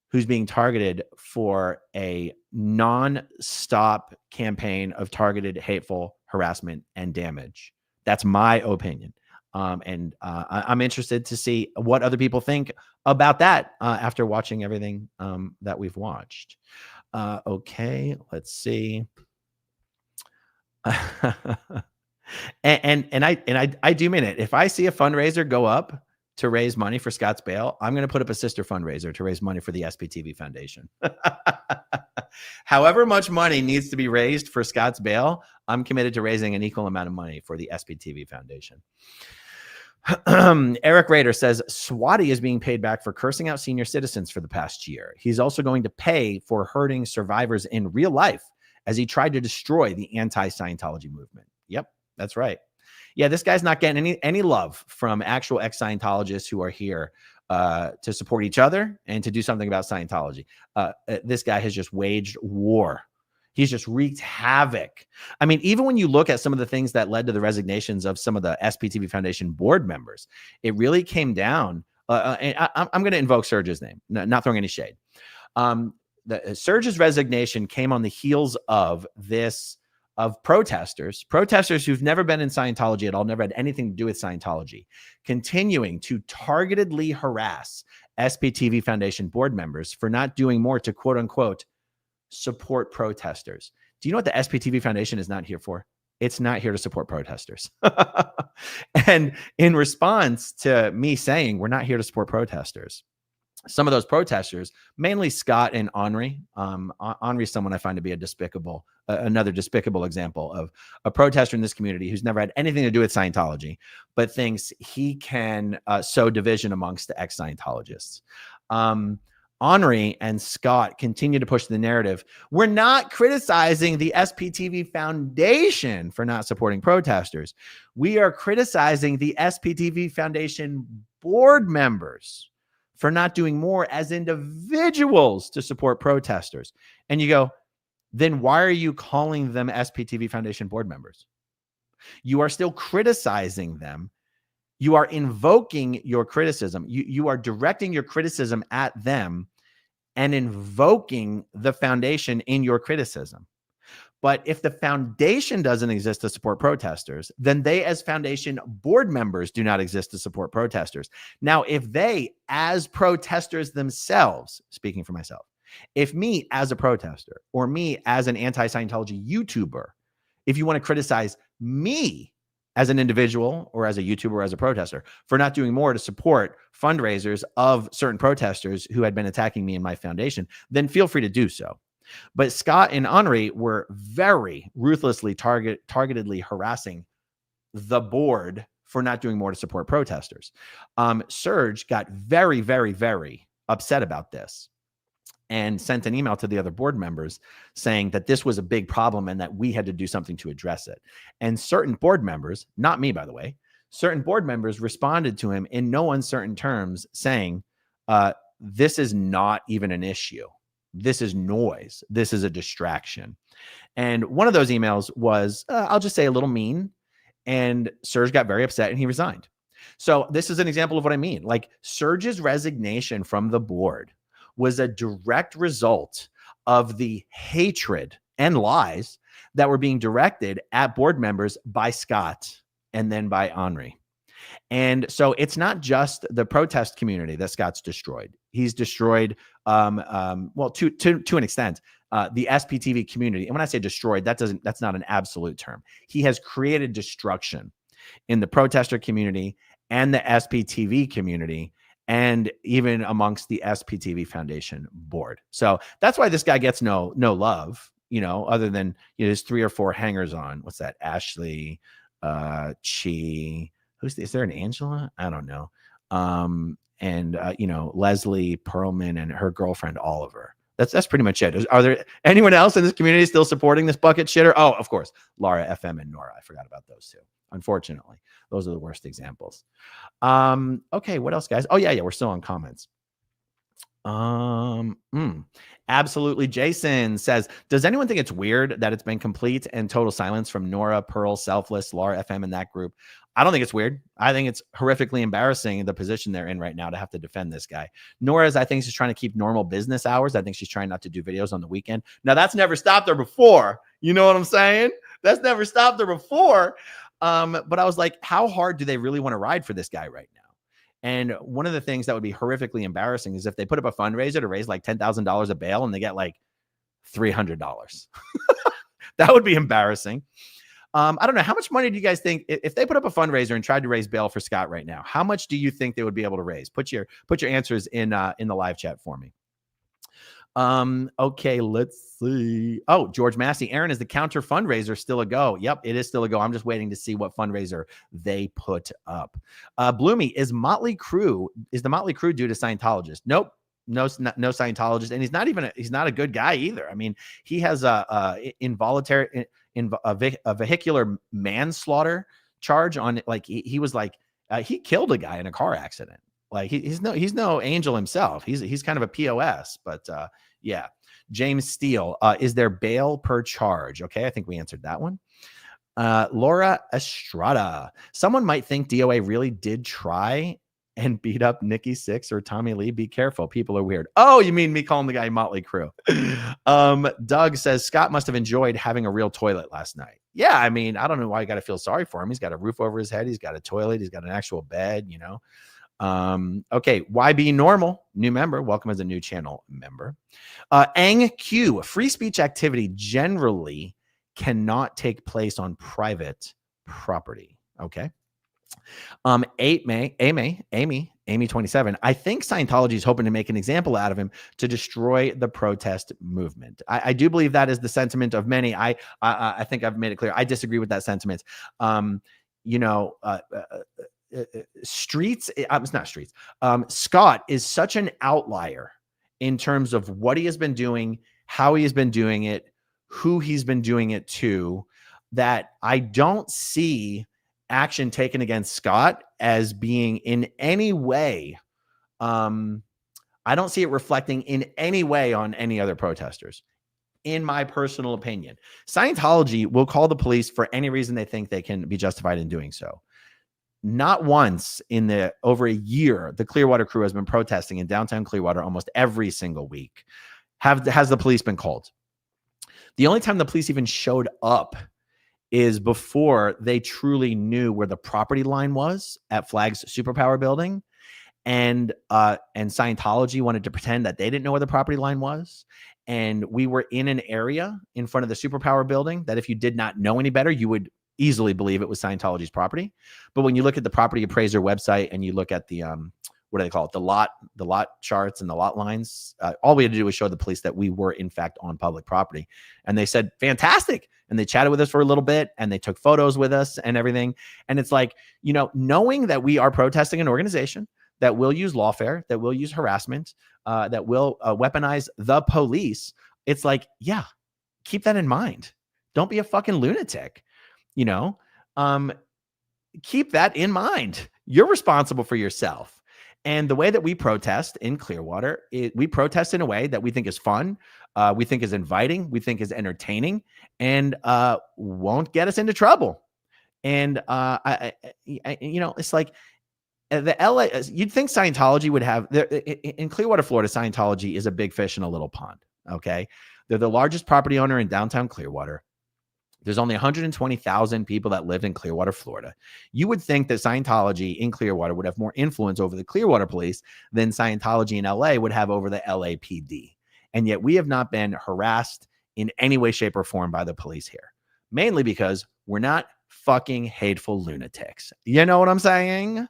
who's being targeted for a non-stop campaign of targeted hateful harassment and damage. That's my opinion. And I'm interested to see what other people think about that after watching everything that we've watched. Okay, let's see. and I do mean it. If I see a fundraiser go up to raise money for Scott's bail, I'm going to put up a sister fundraiser to raise money for the SPTV Foundation. However much money needs to be raised for Scott's bail, I'm committed to raising an equal amount of money for the SPTV Foundation. Eric Rader says Swati is being paid back for cursing out senior citizens for the past year. He's also going to pay for hurting survivors in real life as he tried to destroy the anti-Scientology movement. Yep, that's right. Yeah, this guy's not getting any love from actual ex-Scientologists who are here to support each other and to do something about Scientology. This guy has just waged war. He's just wreaked havoc. I mean, even when you look at some of the things that led to the resignations of some of the SPTV Foundation board members, it really came down. And I'm going to invoke Serge's name, not throwing any shade. Serge's resignation came on the heels of protesters who've never been in Scientology at all, never had anything to do with Scientology, continuing to targetedly harass SPTV Foundation board members for not doing more to quote unquote support protesters. Do you know what the SPTV Foundation is not here for? It's not here to support protesters. And in response to me saying we're not here to support protesters, some of those protesters, mainly Scott and Henri. Henri is someone I find to be another despicable example of a protester in this community who's never had anything to do with Scientology, but thinks he can sow division amongst the ex-Scientologists. Henri and Scott continue to push the narrative. We're not criticizing the SPTV Foundation for not supporting protesters. We are criticizing the SPTV Foundation board members for not doing more as individuals to support protesters. And you go, then why are you calling them SPTV Foundation board members? You are still criticizing them. You are invoking your criticism. You are directing your criticism at them and invoking the foundation in your criticism. But if the foundation doesn't exist to support protesters, then they as foundation board members do not exist to support protesters. Now, if they as protesters themselves, speaking for myself, if me as a protester or me as an anti-Scientology YouTuber, if you want to criticize me as an individual or as a YouTuber or as a protester for not doing more to support fundraisers of certain protesters who had been attacking me and my foundation, then feel free to do so. But Scott and Henri were very ruthlessly targetedly harassing the board for not doing more to support protesters. Serge got very, very, very upset about this and sent an email to the other board members saying that this was a big problem and that we had to do something to address it. And certain board members, not me, by the way, certain board members responded to him in no uncertain terms saying, this is not even an issue. This is noise. This is a distraction. And one of those emails was, I'll just say a little mean. And Serge got very upset and he resigned. So this is an example of what I mean. Like Serge's resignation from the board was a direct result of the hatred and lies that were being directed at board members by Scott and then by Henri. And so it's not just the protest community that Scott's destroyed. He's destroyed, well, to an extent, the SPTV community. And when I say destroyed, that's not an absolute term. He has created destruction in the protester community and the SPTV community, and even amongst the SPTV Foundation board. So that's why this guy gets no love, other than there's 3 or 4 hangers on. What's that? Ashley, Chee. Is there an Angela? I don't know. And Leslie Perlman and her girlfriend Oliver. That's pretty much it. Are there anyone else in this community still supporting this bucket shitter? Oh, of course, Laura FM and Nora. I forgot about those two. Unfortunately, those are the worst examples. Okay, what else, guys? Oh yeah, we're still on comments. Absolutely. Jason says, does anyone think it's weird that it's been complete and total silence from Nora, Pearl, Selfless, Laura FM, and that group? I don't think it's weird. I think it's horrifically embarrassing the position they're in right now to have to defend this guy. Nora's, I think she's trying to keep normal business hours. I think she's trying not to do videos on the weekend. Now, that's never stopped her before. You know what I'm saying? That's never stopped her before. But I was like, how hard do they really want to ride for this guy right now? And one of the things that would be horrifically embarrassing is if they put up a fundraiser to raise like $10,000 a bail and they get like $300. That would be embarrassing. I don't know. How much money do you guys think if they put up a fundraiser and tried to raise bail for Scott right now? How much do you think they would be able to raise? Put your answers in the live chat for me. Okay, let's see. Oh, George Massey. Aaron, is the counter fundraiser still a go? Yep, it is still a go. I'm just waiting to see what fundraiser they put up. Bloomy, is the Motley Crue due to Scientologists? Nope. No Scientologist. And he's not a good guy either. I mean, he has a vehicular manslaughter charge on, like, he was like, he killed a guy in a car accident. Like he's no angel himself. He's kind of a POS, but yeah. James Steele, is there bail per charge? Okay, I think we answered that one. Laura Estrada, someone might think DOA really did try and beat up Nikki Sixx or Tommy Lee. Be careful, people are weird. Oh, you mean me calling the guy Motley Crue? Doug says Scott must have enjoyed having a real toilet last night. Yeah, I mean, I don't know why you got to feel sorry for him. He's got a roof over his head. He's got a toilet. He's got an actual bed, you know. Okay, YB Normal, new member. Welcome as a new channel member. Ang Q, free speech activity generally cannot take place on private property. Okay. Amy 27. I think Scientology is hoping to make an example out of him to destroy the protest movement. I do believe that is the sentiment of many. I think I've made it clear. I disagree with that sentiment. Scott is such an outlier in terms of what he has been doing, how he has been doing it, who he's been doing it to, that I don't see action taken against Scott as being in any way. I don't see it reflecting in any way on any other protesters, in my personal opinion. Scientology will call the police for any reason they think they can be justified in doing so. Not once in the over a year, the Clearwater crew has been protesting in downtown Clearwater almost every single week. Has the police been called? The only time the police even showed up is before they truly knew where the property line was at Flag's Superpower building. And Scientology wanted to pretend that they didn't know where the property line was. And we were in an area in front of the Superpower building that if you did not know any better, you would easily believe it was Scientology's property. But when you look at the property appraiser website and you look at the, what do they call it? The lot charts and the lot lines. All we had to do was show the police that we were in fact on public property. And they said, fantastic. And they chatted with us for a little bit and they took photos with us and everything. And it's like, you know, knowing that we are protesting an organization that will use lawfare, that will use harassment, that will weaponize the police. It's like, yeah, keep that in mind. Don't be a fucking lunatic, you know, keep that in mind. You're responsible for yourself. And the way that we protest in Clearwater, we protest in a way that we think is fun, we think is inviting, we think is entertaining, and won't get us into trouble. And you know, it's like the LA. You'd think Scientology would have in Clearwater, Florida. Scientology is a big fish in a little pond. Okay, they're the largest property owner in downtown Clearwater. There's only 120,000 people that live in Clearwater, Florida. You would think that Scientology in Clearwater would have more influence over the Clearwater police than Scientology in LA would have over the LAPD. And yet we have not been harassed in any way, shape, or form by the police here. Mainly because we're not fucking hateful lunatics. You know what I'm saying?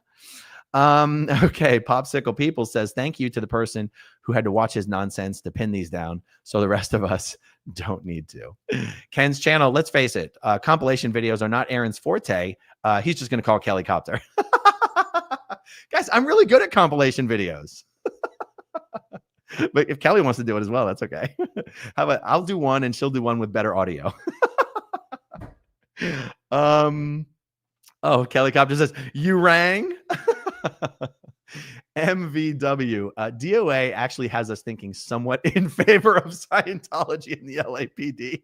Okay, Popsicle People says, thank you to the person who had to watch his nonsense to pin these down so the rest of us don't need to. Ken's channel, let's face it, compilation videos are not Aaron's forte. He's just going to call Kelly Copter. Guys, I'm really good at compilation videos. But if Kelly wants to do it as well, that's okay. How about I'll do one and she'll do one with better audio. Oh, Kelly Copter says, you rang? MVW. DOA actually has us thinking somewhat in favor of Scientology in the LAPD.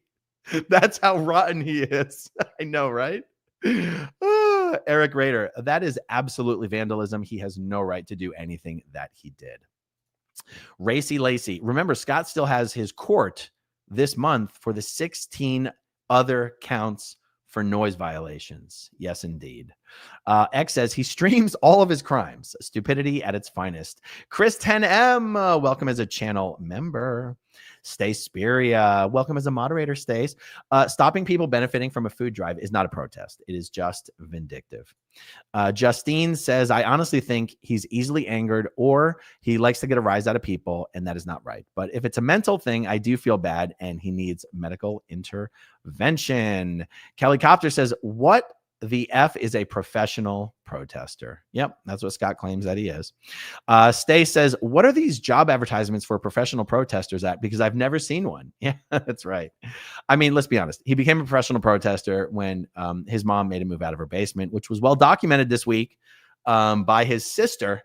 That's how rotten he is. I know, right? Eric Rader. That is absolutely vandalism. He has no right to do anything that he did. Racy Lacey. Remember, Scott still has his court this month for the 16 other counts for noise violations. Yes, indeed. X says he streams all of his crimes. Stupidity at its finest. Chris 10M, welcome as a channel member. Stace Spiria, welcome as a moderator, Stace. Stopping people benefiting from a food drive is not a protest. It is just vindictive. Justine says, I honestly think he's easily angered or he likes to get a rise out of people, and that is not right. But if it's a mental thing, I do feel bad and he needs medical intervention. Kelly Copter says, what the F is a professional protester. Yep, that's what Scott claims that he is. Stay says, what are these job advertisements for professional protesters at? Because I've never seen one. Yeah, that's right. I mean, let's be honest. He became a professional protester when his mom made him move out of her basement, which was well documented this week by his sister,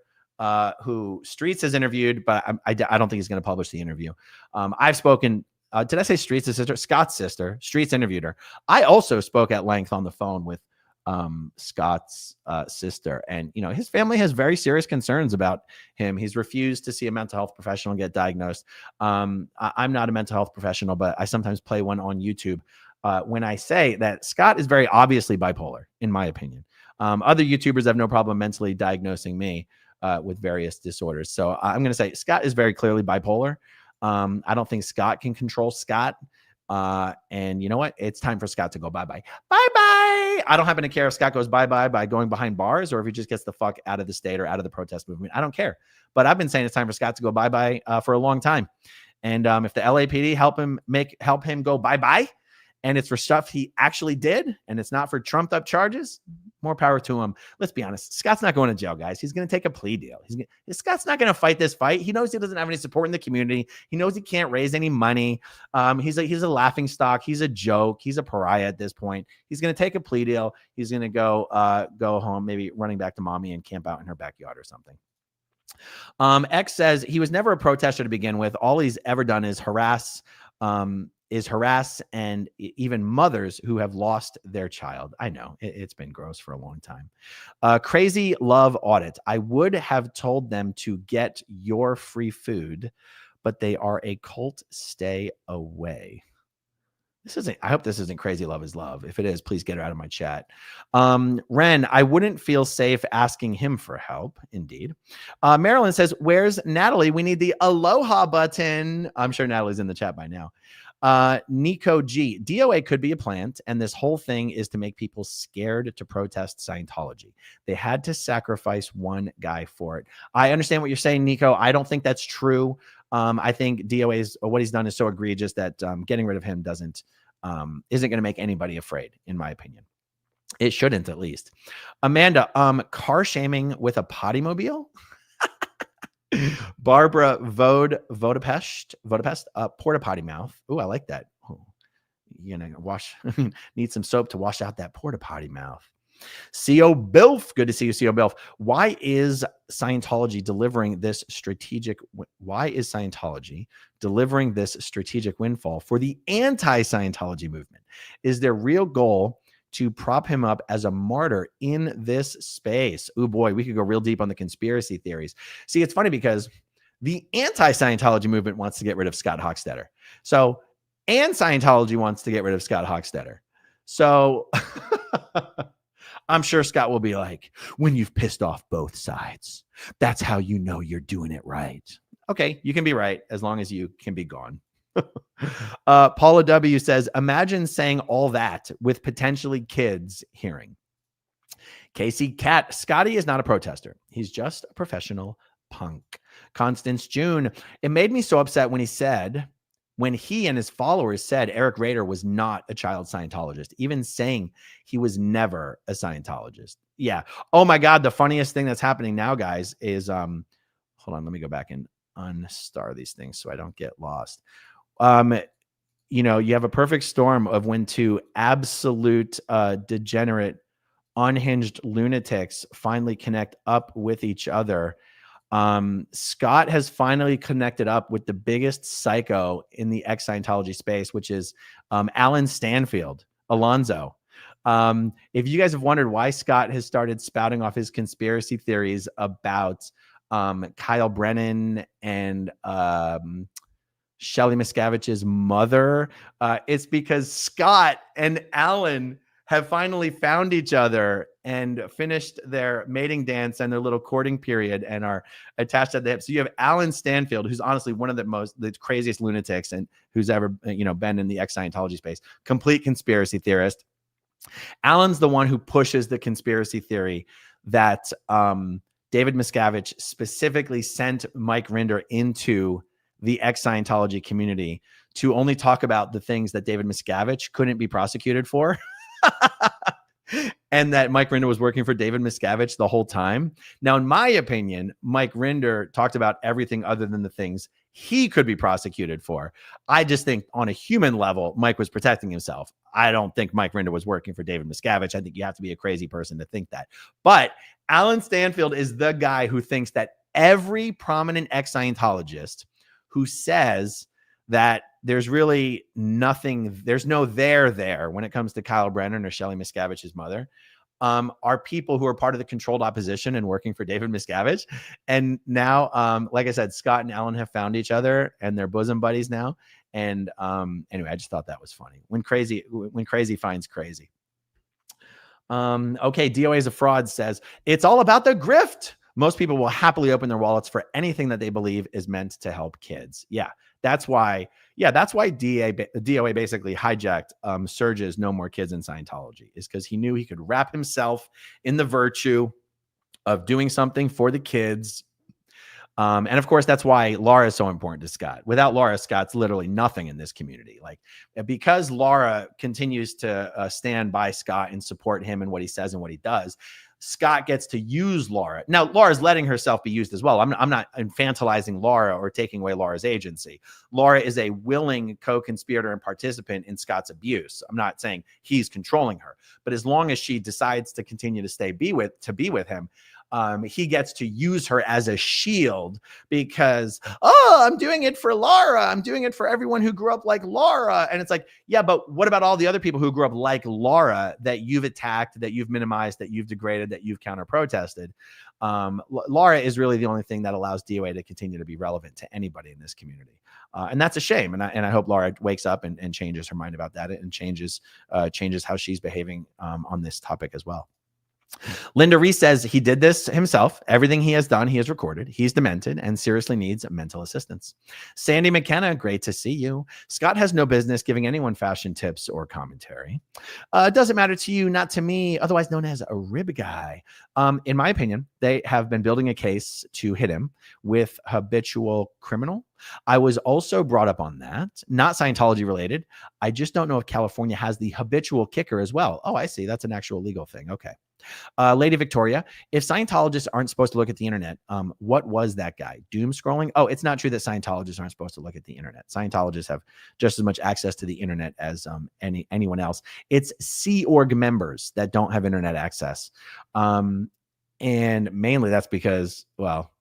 who Streets has interviewed, but I don't think he's going to publish the interview. I've spoken. Did I say Streets' sister? Scott's sister. Streets interviewed her. I also spoke at length on the phone with Scott's sister, and his family has very serious concerns about him. He's refused to see a mental health professional and get diagnosed. I'm not a mental health professional, but I sometimes play one on YouTube when I say that Scott is very obviously bipolar, in my opinion. Other YouTubers have no problem mentally diagnosing me with various disorders. So I'm going to say Scott is very clearly bipolar. I don't think Scott can control Scott. And you know what? It's time for Scott to go bye-bye. Bye-bye. I don't happen to care if Scott goes bye-bye by going behind bars or if he just gets the fuck out of the state or out of the protest movement. I don't care. But I've been saying it's time for Scott to go bye-bye for a long time. And if the LAPD help him go bye-bye, and it's for stuff he actually did, and it's not for trumped up charges, more power to him. Let's be honest. Scott's not going to jail, guys. He's going to take a plea deal. Scott's not going to fight this fight. He knows he doesn't have any support in the community. He knows he can't raise any money. He's a laughing stock. He's a joke. He's a pariah at this point. He's going to take a plea deal. He's going to go home, maybe running back to mommy and camp out in her backyard or something. X says he was never a protester to begin with. All he's ever done is harass and even mothers who have lost their child. I know it's been gross for a long time. Crazy love audit. I would have told them to get your free food, but they are a cult. Stay away. I hope this isn't crazy love is love. If it is, please get it out of my chat. Ren, I wouldn't feel safe asking him for help. Indeed. Marilyn says, where's Natalie? We need the aloha button. I'm sure Natalie's in the chat by now. Nico G, DOA could be a plant, and this whole thing is to make people scared to protest Scientology. They had to sacrifice one guy for it. I understand what you're saying, Nico. I don't think that's true. I think DOA's what he's done is so egregious that getting rid of him isn't going to make anybody afraid, in my opinion. It shouldn't, at least. Amanda, car shaming with a potty mobile? Barbara Vodapest, porta potty mouth. Ooh, I like that. Ooh, need some soap to wash out that porta potty mouth. CO Bilf, good to see you, CO Bilf. Why is Scientology delivering this strategic windfall for the anti-Scientology movement? Is their real goal to prop him up as a martyr in this space? Oh boy, we could go real deep on the conspiracy theories. See, it's funny because the anti-Scientology movement wants to get rid of Scott Hochstetter. And Scientology wants to get rid of Scott Hochstetter. So I'm sure Scott will be like, when you've pissed off both sides, that's how you know you're doing it right. Okay, you can be right as long as you can be gone. Paula W says, imagine saying all that with potentially kids hearing. Casey Cat, Scotty is not a protester. He's just a professional punk. Constance June, it made me so upset when he and his followers said Eric Rader was not a child Scientologist, even saying he was never a Scientologist. Yeah. Oh my God. The funniest thing that's happening now, guys, is, hold on, let me go back and unstar these things so I don't get lost. You have a perfect storm of when two absolute degenerate, unhinged lunatics finally connect up with each other. Scott has finally connected up with the biggest psycho in the ex-Scientology space, which is Alan Stanfield, Alonzo. If you guys have wondered why Scott has started spouting off his conspiracy theories about Kyle Brennan and Shelley Miscavige's mother, it's because Scott and Alan have finally found each other and finished their mating dance and their little courting period and are attached at the hip. So you have Alan Stanfield, who's honestly one of the craziest lunatics and who's ever been in the ex-Scientology space, complete conspiracy theorist. Alan's the one who pushes the conspiracy theory that David Miscavige specifically sent Mike Rinder into the ex-Scientology community to only talk about the things that David Miscavige couldn't be prosecuted for. and that Mike Rinder was working for David Miscavige the whole time. Now, in my opinion, Mike Rinder talked about everything other than the things he could be prosecuted for. I just think on a human level, Mike was protecting himself. I don't think Mike Rinder was working for David Miscavige. I think you have to be a crazy person to think that. But Alan Stanfield is the guy who thinks that every prominent ex-Scientologist who says that there's really nothing, there's no there when it comes to Kyle Brennan or Shelley Miscavige's mother, are people who are part of the controlled opposition and working for David Miscavige. And now, like I said, Scott and Alan have found each other and they're bosom buddies now. And anyway, I just thought that was funny. When crazy finds crazy. Okay, DOA is a fraud says, it's all about the grift. Most people will happily open their wallets for anything that they believe is meant to help kids. Yeah, that's why DOA basically hijacked Serge's No More Kids in Scientology, is because he knew he could wrap himself in the virtue of doing something for the kids. And of course, that's why Laura is so important to Scott. Without Laura, Scott's literally nothing in this community. Like, because Laura continues to stand by Scott and support him and what he says and what he does, Scott gets to use Laura. Now, Laura's letting herself be used as well. I'm not infantilizing Laura or taking away Laura's agency. Laura is a willing co-conspirator and participant in Scott's abuse. I'm not saying he's controlling her, but as long as she decides to continue to be with him, he gets to use her as a shield because, I'm doing it for Laura. I'm doing it for everyone who grew up like Laura. And it's like, yeah, but what about all the other people who grew up like Laura that you've attacked, that you've minimized, that you've degraded, that you've counter protested? Laura is really the only thing that allows DOA to continue to be relevant to anybody in this community. And that's a shame. And I hope Laura wakes up and changes her mind about that and changes how she's behaving on this topic as well. Linda Reese says he did this himself. Everything he has done, he has recorded. He's demented and seriously needs mental assistance. Sandy McKenna, great to see you. Scott has no business giving anyone fashion tips or commentary. Doesn't matter to you, not to me, otherwise known as a rib guy. In my opinion, they have been building a case to hit him with habitual criminal. I was also brought up on that, not Scientology related. I just don't know if California has the habitual kicker as well. Oh, I see. That's an actual legal thing. Okay. Lady Victoria, if Scientologists aren't supposed to look at the internet, what was that guy? Doom scrolling? Oh, it's not true that Scientologists aren't supposed to look at the internet. Scientologists have just as much access to the internet as anyone else. It's Sea Org members that don't have internet access. And mainly that's because, well,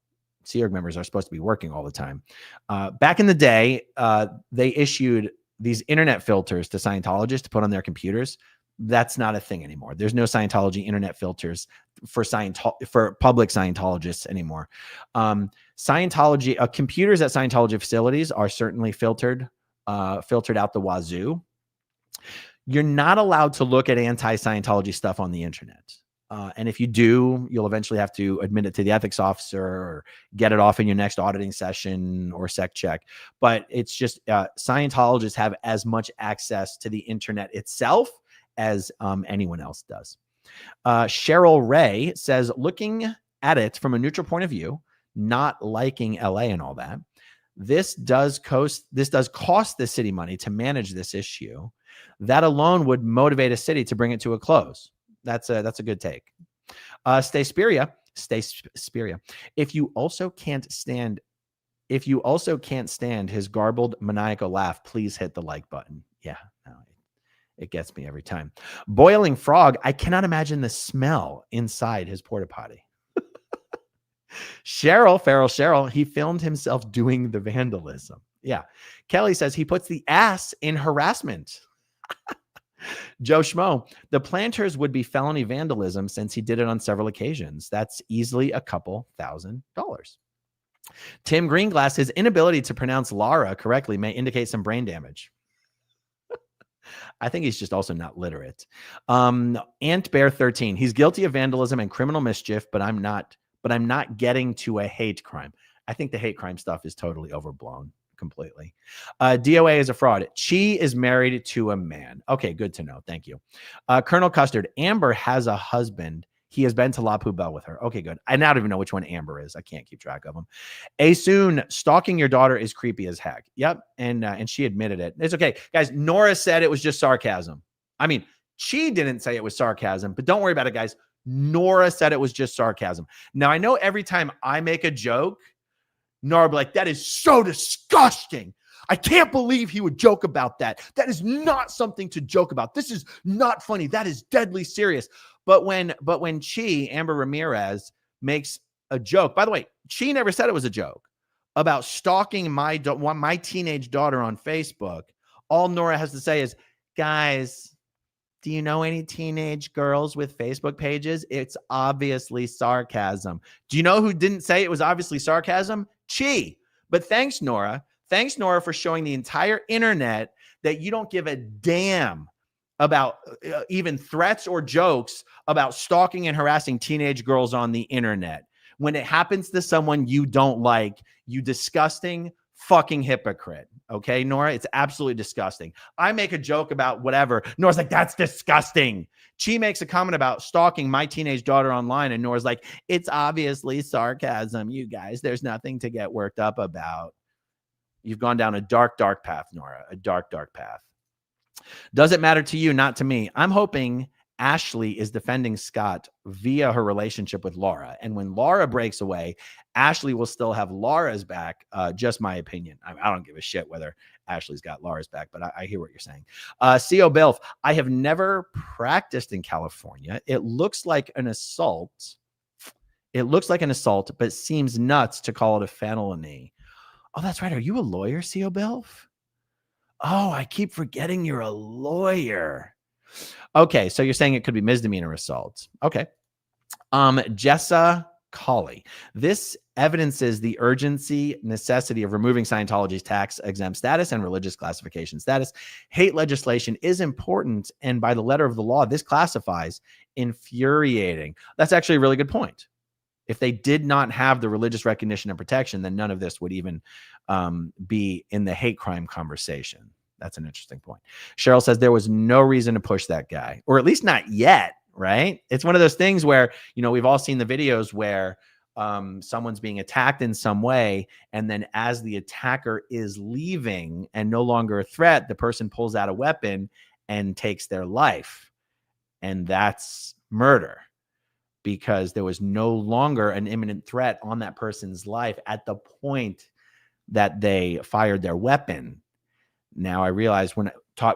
Sea Org members are supposed to be working all the time. Back in the day, they issued these internet filters to Scientologists to put on their computers. That's not a thing anymore. There's no Scientology internet filters for public Scientologists anymore. Scientology computers at Scientology facilities are certainly filtered out the wazoo. You're not allowed to look at anti-Scientology stuff on the internet. And if you do, you'll eventually have to admit it to the ethics officer or get it off in your next auditing session or sec check. But it's just Scientologists have as much access to the internet itself as anyone else does. Cheryl Ray says, looking at it from a neutral point of view, not liking LA and all that, this does cost the city money to manage this issue. That alone would motivate a city to bring it to a close. That's a good take. Stay Spiria. If you also can't stand his garbled maniacal laugh, please hit the like button. Yeah, no, it gets me every time. Boiling Frog. I cannot imagine the smell inside his porta potty. Cheryl, he filmed himself doing the vandalism. Yeah. Kelly says he puts the ass in harassment. Joe Schmo, the planters would be felony vandalism since he did it on several occasions. That's easily a couple $1,000. Tim Greenglass, his inability to pronounce Lara correctly may indicate some brain damage. I think he's just also not literate. Ant Bear 13, he's guilty of vandalism and criminal mischief, but I'm not getting to a hate crime. I think the hate crime stuff is totally overblown completely. DOA is a fraud. Chee is married to a man. Okay, good to know. Thank you. Colonel Custard, Amber has a husband. He has been to La Poubelle with her. Okay, good. I now don't even know which one Amber is. I can't keep track of them. Asoon, stalking your daughter is creepy as heck. Yep, and she admitted it. It's okay. Guys, Nora said it was just sarcasm. I mean, Chee didn't say it was sarcasm, but don't worry about it, guys. Nora said it was just sarcasm. Now, I know every time I make a joke, Nora will be like, that is so disgusting. I can't believe he would joke about that. That is not something to joke about. This is not funny. That is deadly serious. But when Chee, Amber Ramirez, makes a joke, by the way, Chee never said it was a joke, about stalking my teenage daughter on Facebook, all Nora has to say is, guys, do you know any teenage girls with Facebook pages? It's obviously sarcasm. Do you know who didn't say it was obviously sarcasm? Chee. But thanks, Nora. Thanks, Nora, for showing the entire internet that you don't give a damn about even threats or jokes about stalking and harassing teenage girls on the internet. When it happens to someone you don't like, you disgusting fucking hypocrite. Okay, Nora, it's absolutely disgusting. I make a joke about whatever. Nora's like, that's disgusting. Chee makes a comment about stalking my teenage daughter online, and Nora's like, it's obviously sarcasm, you guys. There's nothing to get worked up about. You've gone down a dark, dark path, Nora, a dark, dark path. Does it matter to you? Not to me. I'm hoping Ashley is defending Scott via her relationship with Laura. And when Laura breaks away, Ashley will still have Laura's back. Just my opinion. I don't give a shit whether Ashley's got Laura's back, but I hear what you're saying. CO Bilf, I have never practiced in California. It looks like an assault. It looks like an assault, but seems nuts to call it a felony. Oh, that's right. Are you a lawyer, CO Bilf? Oh, I keep forgetting you're a lawyer. Okay, so you're saying it could be misdemeanor assault. Okay. Jessa Colley. This evidences the urgency, necessity of removing Scientology's tax-exempt status and religious classification status. Hate legislation is important, and by the letter of the law, this classifies infuriating. That's actually a really good point. If they did not have the religious recognition and protection, then none of this would even be in the hate crime conversation. That's an interesting point. Cheryl says there was no reason to push that guy, or at least not yet, right? It's one of those things where, you know, we've all seen the videos where someone's being attacked in some way, and then as the attacker is leaving and no longer a threat, the person pulls out a weapon and takes their life. And that's murder, because there was no longer an imminent threat on that person's life at the point that they fired their weapon. Now I realize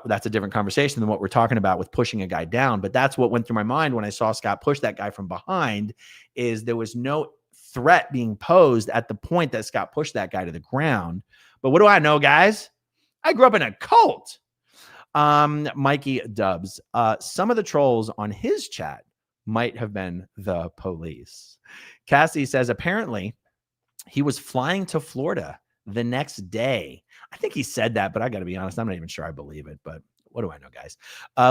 that's a different conversation than what we're talking about with pushing a guy down, but that's what went through my mind when I saw Scott push that guy from behind, is there was no threat being posed at the point that Scott pushed that guy to the ground. But what do I know, guys? I grew up in a cult. Mikey Dubs, some of the trolls on his chat might have been the police. Cassie says, apparently he was flying to Florida the next day. I think he said that, but I got to be honest, I'm not even sure I believe it, but what do I know, guys?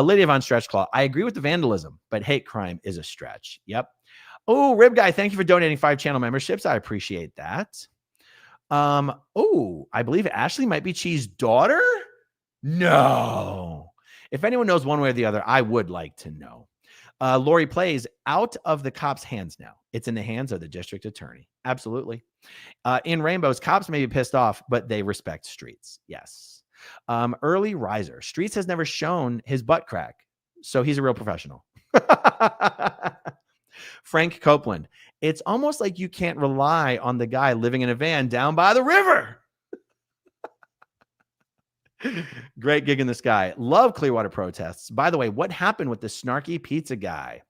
Lydia Von Stretchclaw, I agree with the vandalism, but hate crime is a stretch. Yep. Oh, Rib Guy, thank you for donating 5 channel memberships. I appreciate that. Oh, I believe Ashley might be Chee's daughter. No. If anyone knows one way or the other, I would like to know. Lori Plays, out of the cops' hands now. It's in the hands of the district attorney. Absolutely. In Rainbows, cops may be pissed off, but they respect Streets. Yes. Early Riser. Streets has never shown his butt crack, so he's a real professional. Frank Copeland. It's almost like you can't rely on the guy living in a van down by the river. Great gig in the sky. Love Clearwater protests. By the way, what happened with the snarky pizza guy?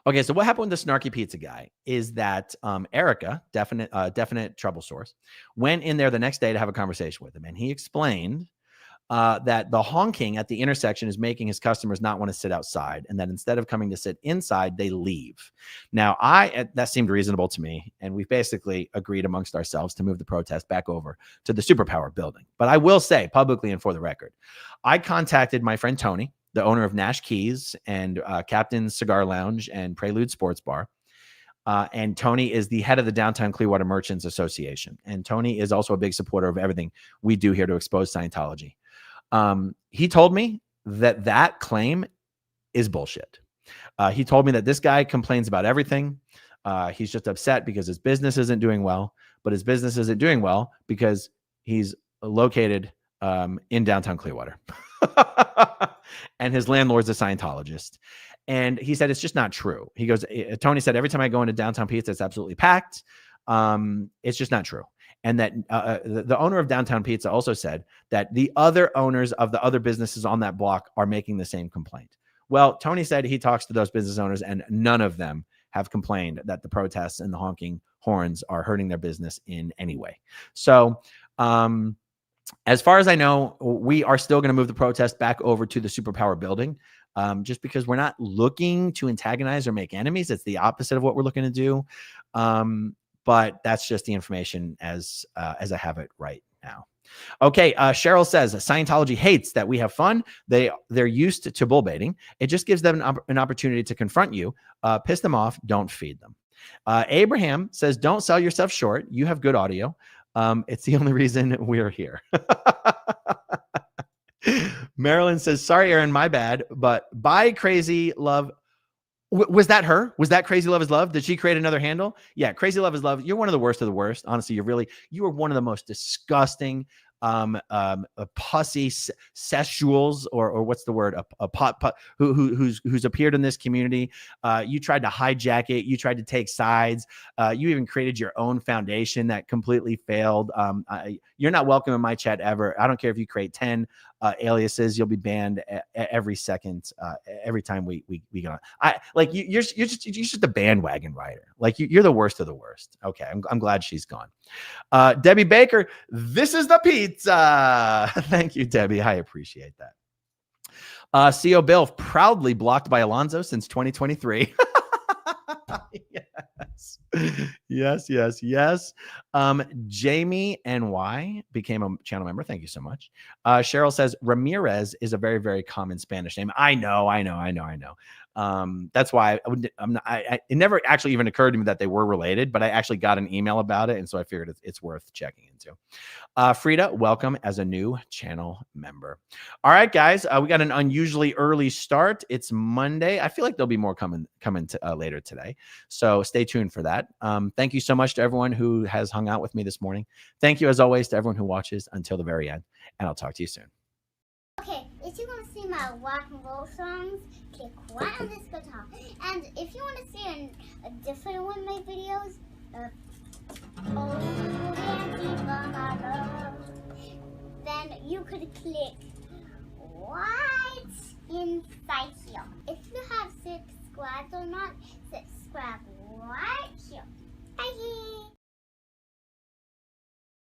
Okay, so what happened with the snarky pizza guy is that Erica, definite trouble source, went in there the next day to have a conversation with him, and he explained that the honking at the intersection is making his customers not want to sit outside, and that instead of coming to sit inside, they leave. Now, that seemed reasonable to me, and we've basically agreed amongst ourselves to move the protest back over to the Superpower building. But I will say publicly and for the record, I contacted my friend Tony, the owner of Nash Keys and Captain's Cigar Lounge and Prelude Sports Bar. And Tony is the head of the Downtown Clearwater Merchants Association. And Tony is also a big supporter of everything we do here to expose Scientology. He told me that claim is bullshit. He told me that this guy complains about everything. He's just upset because his business isn't doing well, but his business isn't doing well because he's located in downtown Clearwater. And his landlord's a Scientologist. And he said, it's just not true. He goes, Tony said, every time I go into downtown pizza, it's absolutely packed. It's just not true. And that the owner of Downtown Pizza also said that the other owners of the other businesses on that block are making the same complaint. Well, Tony said he talks to those business owners and none of them have complained that the protests and the honking horns are hurting their business in any way. So, as far as I know, we are still going to move the protest back over to the Superpower building, just because we're not looking to antagonize or make enemies. It's the opposite of what we're looking to do. But that's just the information as I have it right now. Okay, Cheryl says Scientology hates that we have fun. They're used to bull baiting. It just gives them an opportunity to confront you, piss them off. Don't feed them. Abraham says, don't sell yourself short. You have good audio. It's the only reason we're here. Marilyn says, sorry, Aaron, my bad, but bye, Crazy Love. Was that her? Was that Crazy Love is Love? Did she create another handle? Yeah, Crazy Love is Love. You're one of the worst of the worst. Honestly, you are one of the most disgusting, pussy sexuals, or what's the word? A pot who's appeared in this community. You tried to hijack it. You tried to take sides. You even created your own foundation that completely failed. You're not welcome in my chat ever. I don't care if you create 10 aliases. You'll be banned every second. Every time we get on. You're just a bandwagon rider. Like you're the worst of the worst. Okay, I'm glad she's gone. Debbie Baker, this is the pizza. Thank you, Debbie. I appreciate that. CO Bill, proudly blocked by Alonzo since 2023. Yes. Jamie NY became a channel member. Thank you so much. Cheryl says Ramirez is a very, very common Spanish name. I know. That's why it never actually even occurred to me that they were related, but I actually got an email about it. And so I figured it's worth checking into. Frida, welcome as a new channel member. All right, guys, we got an unusually early start. It's Monday. I feel like there'll be more coming to, later today. So stay tuned for that. Thank you so much to everyone who has hung out with me this morning. Thank you, as always, to everyone who watches until the very end. And I'll talk to you soon. Okay, if you want to see my rock and roll songs, click right on this guitar. And if you want to see a different one of my videos, then you could click right inside here. If you have subscribed or not, subscribe